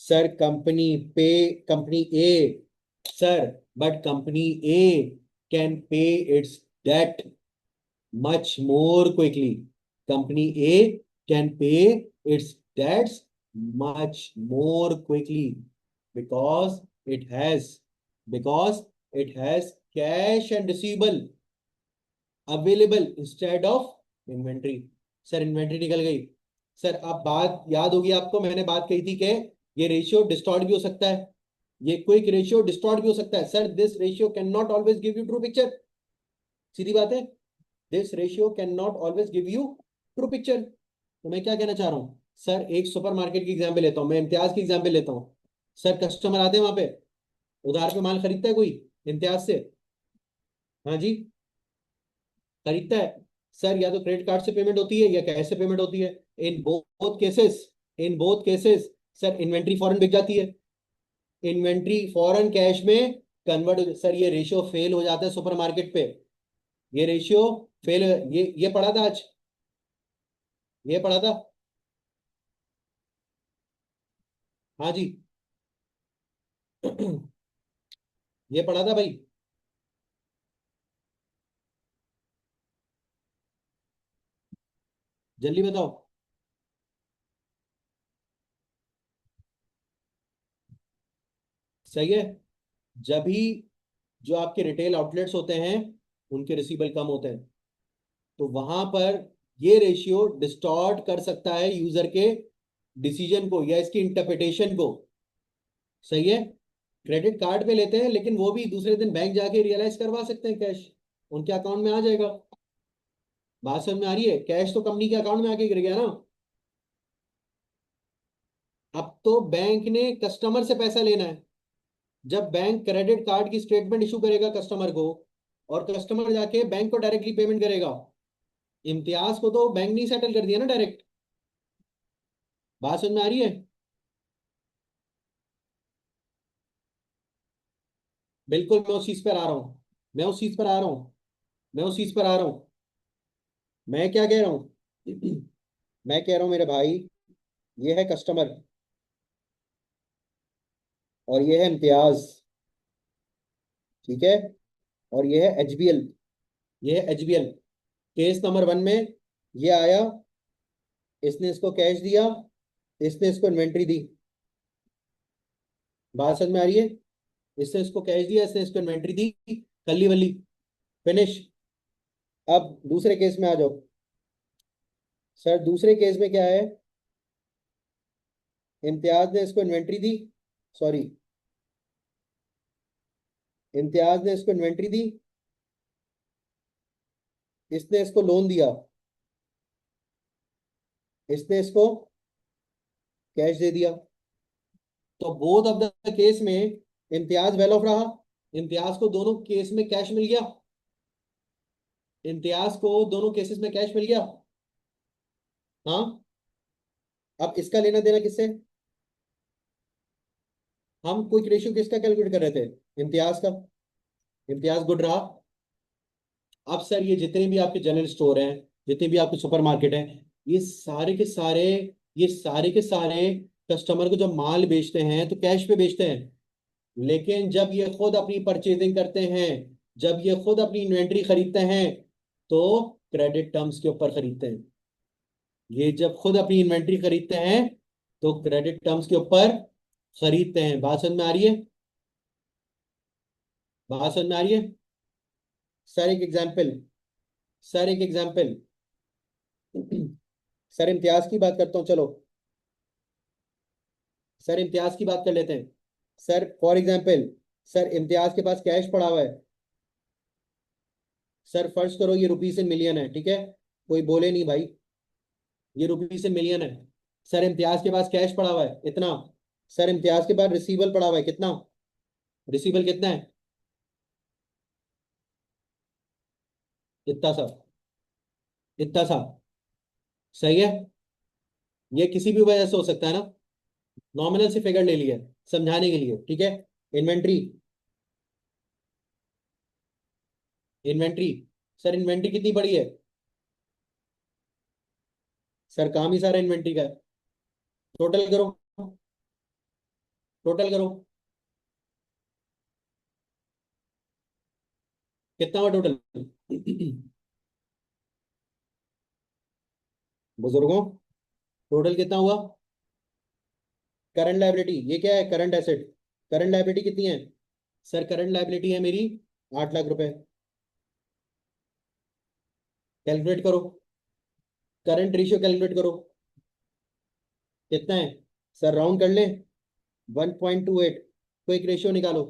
sir, company A, sir, but company A can pay its debt much more quickly. Company A can pay its debts much more quickly because it has because it has cash and receivable available instead of inventory. Sir inventory निकल गई। सर अब बात याद होगी आपको, मैंने बात कही थी कि ये रेशियो डिस्टॉर्ट भी हो सकता है, ये क्विक रेशियो डिस्टॉर्ट भी हो सकता है। Sir this ratio can not always give you true picture, सीधी बात है, this ratio can not always give you true picture. तो मैं क्या कहना चाह रहा हूँ सर, एक सुपरमार्केट की एग्जाम्पल लेता हूँ, मैं इम्तियाज की एग्जाम्पल लेता हूँ। सर कस्टमर आते हैं वहां पे, उधार पे माल खरीदता है कोई इम्तियाज से, हाँ जी, खरीदता है। सर या तो क्रेडिट कार्ड से पेमेंट होती है या कैश से पेमेंट होती है। In both cases in both cases sir inventory फॉरन बिक जाती है, इन्वेंट्री फॉरन कैश में कन्वर्ट हो। सर ये रेशियो फेल हो जाता है सुपरमार्केट पे, ये रेशियो फेल। ये पढ़ा था आज, ये पढ़ा था, हाँ जी। ये पढ़ा था भाई, जल्दी बताओ। सही है। जब भी जो आपके रिटेल आउटलेट्स होते हैं उनके रिसीवेबल कम होते हैं, तो वहां पर ये रेशियो डिस्टॉर्ट कर सकता है यूजर के डिसीजन को या इसकी इंटरप्रिटेशन को। सही है। क्रेडिट कार्ड पे लेते हैं लेकिन वो भी दूसरे दिन बैंक जाके रियलाइज करवा सकते हैं, कैश उनके अकाउंट में आ जाएगा। बात समझ में आ रही है? कैश तो कंपनी के अकाउंट में आके गिर गया ना। अब तो बैंक ने कस्टमर से पैसा लेना है। जब बैंक क्रेडिट कार्ड की स्टेटमेंट इशू करेगा कस्टमर को और कस्टमर जाके बैंक को डायरेक्टली पेमेंट करेगा, इम्तियाज को तो बैंक ने सेटल कर दिया ना डायरेक्ट। बात समझ में आ रही है? बिल्कुल, मैं उस चीज पर आ रहा हूँ, मैं उस चीज पर आ रहा हूँ, मैं उस चीज पर आ रहा हूँ। मैं क्या कह रहा हूँ? मैं कह रहा हूँ मेरे भाई, ये है कस्टमर और ये है इम्तियाज, ठीक है, और ये है एचबीएल, ये है एचबीएल। केस नंबर 1 में ये आया, इसने इसको कैश दिया, इसने इसको इन्वेंट्री दी। बात समझ में आ रही है? इसने इसको कैश दिया, इसने इसको इन्वेंट्री दी, कल्ली वल्ली, फिनिश। अब दूसरे केस में आ जाओ। सर दूसरे केस में क्या है? इम्तियाज ने इसको इन्वेंट्री दी, सॉरी, इम्तियाज ने इसको इन्वेंट्री दी, इसने इसको लोन दिया, इसने इसको कैश दे दिया। तो बोथ ऑफ द केस में इम्तियाज वेल ऑफ रहा, इम्तियाज को दोनों केस में कैश मिल गया, इम्तियाज को दोनों केसेस में कैश मिल गया। हाँ। अब इसका लेना देना किससे? हम क्विक रेशियो किसका कैलकुलेट कर रहे थे? इम्तियाज का। इम्तियाज गुड रहा। अब सर ये जितने भी आपके जनरल स्टोर हैं, जितने भी आपके सुपरमार्केट हैं, ये सारे के सारे, ये सारे के सारे कस्टमर को जब माल बेचते हैं तो कैश पे बेचते हैं, लेकिन जब ये खुद अपनी परचेजिंग करते हैं, जब ये खुद अपनी इन्वेंट्री खरीदते हैं, तो क्रेडिट टर्म्स के ऊपर खरीदते हैं। ये जब खुद अपनी इन्वेंट्री खरीदते हैं तो क्रेडिट टर्म्स के ऊपर खरीदते हैं। बात समझ में आ रही है? बात समझ में आ रही है? सर एक एग्जाम्पल, सर एक एग्जाम्पल, सर इम्तियाज की बात करता हूँ, चलो सर इम्तियाज की बात कर लेते हैं। Sir for example, sir Imtiaz के पास कैश पड़ा हुआ है। सर फर्ज करो ये रुपीस इन मिलियन है, ठीक है, कोई बोले नहीं भाई, ये रुपीस इन मिलियन है। सर इम्तियाज के पास कैश पड़ा हुआ है इतना। सर इम्तियाज के पास रिसीवल पड़ा हुआ है कितना, रिसीवल कितना है, इतना सा, इतना सा। सही है, ये किसी भी वजह से हो सकता है ना, नॉमिनल से फिगर ले लिया समझाने के लिए, ठीक है। इन्वेंट्री, इन्वेंट्री, सर इन्वेंट्री कितनी बड़ी है, सर काम ही सारा इन्वेंट्री का है। टोटल करो, टोटल करो, कितना हुआ टोटल बुजुर्गों, टोटल कितना हुआ। करंट लायबिलिटी, ये क्या है, करंट एसेट। करंट लायबिलिटी कितनी है, सर करंट लायबिलिटी है मेरी 8 लाख रुपए। कैलकुलेट करो, करंट रेशियो कैलकुलेट करो, कितना है, सर राउंड कर ले, 1.28। क्विक रेशियो निकालो,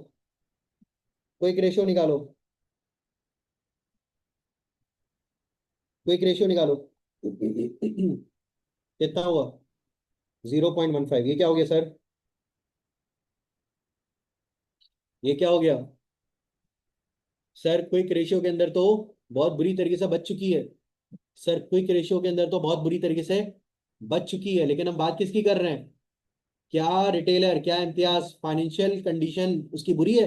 क्विक रेशियो निकालो, क्विक रेशियो निकालो कितना हुआ, 0.15। ये क्या हो गया सर, ये क्या हो गया। सर क्विक रेशियो के अंदर तो बहुत बुरी तरीके से बच चुकी है, सर क्विक रेशियो के अंदर तो बहुत बुरी तरीके से बच चुकी है, लेकिन हम बात किसकी कर रहे हैं, क्या रिटेलर, क्या इम्तियाज फाइनेंशियल कंडीशन उसकी बुरी है,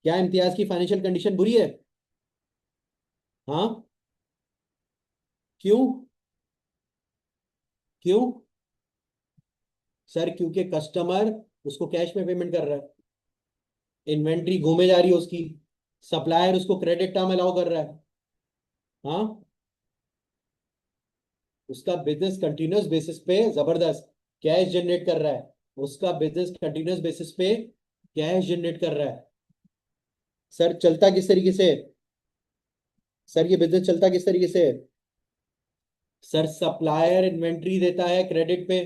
क्या इम्तियाज की फाइनेंशियल कंडीशन बुरी है। हाँ, क्यों, क्यों, सर क्योंकि कस्टमर उसको कैश में पेमेंट कर रहा है, इन्वेंट्री घूमे जा रही है उसकी, सप्लायर उसको क्रेडिट टर्म अलाउ कर रहा है। हाँ, उसका बिजनेस कंटिन्यूस बेसिस पे जबरदस्त कैश जनरेट कर रहा है, उसका बिजनेस कंटिन्यूस बेसिस पे कैश जनरेट कर रहा है। सर चलता किस तरीके से है? सर ये बिजनेस चलता किस तरीके से है, सर सप्लायर इन्वेंट्री देता है क्रेडिट पे,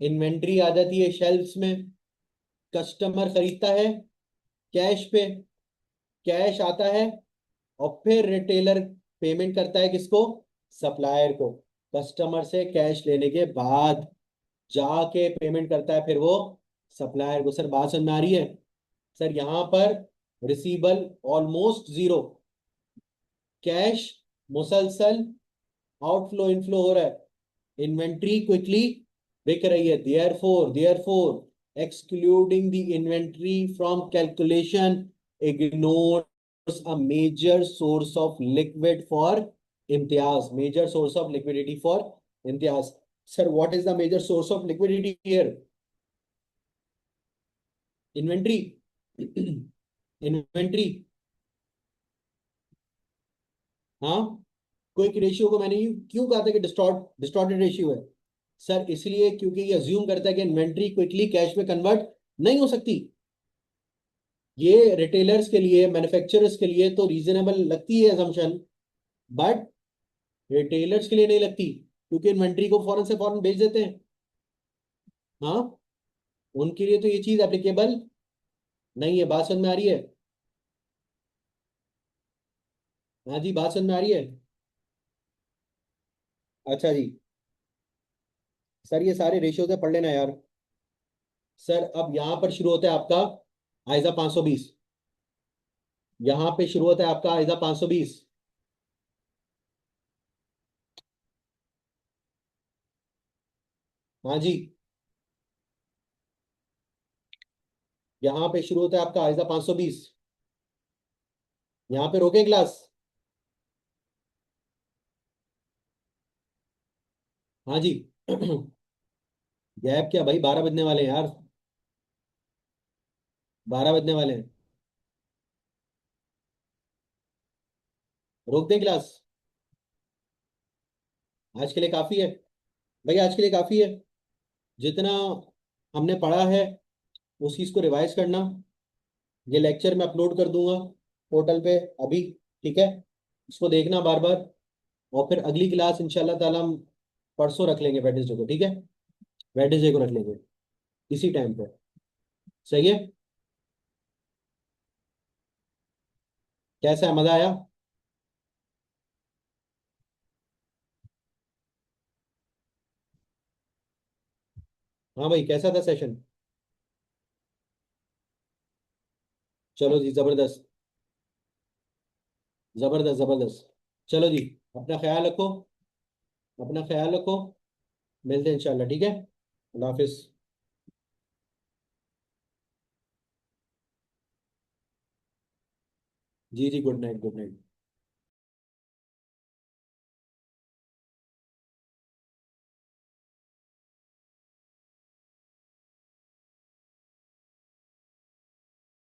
इन्वेंट्री आ जाती है शेल्फ्स में, कस्टमर खरीदता है कैश पे, कैश आता है, और फिर रिटेलर पेमेंट करता है किसको, सप्लायर को। कस्टमर से कैश लेने के बाद जाके पेमेंट करता है फिर वो सप्लायर को। सर बात समझ में आ रही है, सर यहां पर रिसीबल ऑलमोस्ट जीरो, कैश मुसलसल आउटफ्लो इनफ्लो हो रहा है, इन्वेंट्री क्विकली बिक रही है। Therefore excluding the inventory from calculation ignores a major source of liquid for entities, major source of liquidity for entities. Sir what is the major source of liquidity here, inventory inventory. हाँ, क्विक रेशियो को मैंने क्यों कहा था कि डिस्टॉर्टेड रेशियो है, सर इसलिए क्योंकि ये अज्यूम करता है कि इन्वेंट्री क्विकली कैश में कन्वर्ट नहीं हो सकती। ये रिटेलर्स के लिए, मैन्युफैक्चरर्स के लिए तो रीजनेबल लगती है assumption, बट रिटेलर्स के लिए नहीं लगती, क्योंकि इन्वेंट्री को फौरन से फौरन बेच देते हैं। हाँ, उनके लिए तो ये चीज एप्लीकेबल नहीं है। बात समझ में आ रही है, हाँ जी बात समझ में आ रही है। अच्छा जी, सर ये सारे रेशियो से पढ़ लेना यार। सर अब यहां पर शुरू होता है आपका आइजा 520, यहां पे शुरू होता है आपका आइजा 520। हाँ जी, यहां पे शुरू होता है आपका आइजा 520। यहां पे रोके क्लास। हाँ जी गैप क्या भाई, 12 बजने वाले हैं यार, 12 बजने वाले हैं, रोक दें क्लास। आज के लिए काफी है भाई, आज के लिए काफी है। जितना हमने पढ़ा है उस चीज को रिवाइज करना। ये लेक्चर मैं अपलोड कर दूंगा पोर्टल पे अभी, ठीक है, इसको देखना बार बार। और फिर अगली क्लास इंशाल्लाह ताला हम परसों रख लेंगे, वेडनेसडे को, ठीक है, वेडनेसडे को रख लेंगे इसी टाइम पे। सही है। कैसा है, मजा आया? हाँ भाई, कैसा था सेशन? चलो जी, जबरदस्त। जबरदस्त जबरदस्त। चलो जी, अपना ख्याल रखो। अपना ख्याल रखो। मिलते हैं इंशाल्लाह, ठीक है। अल्लाह हाफिज। जी जी, गुड नाइट गुड नाइट।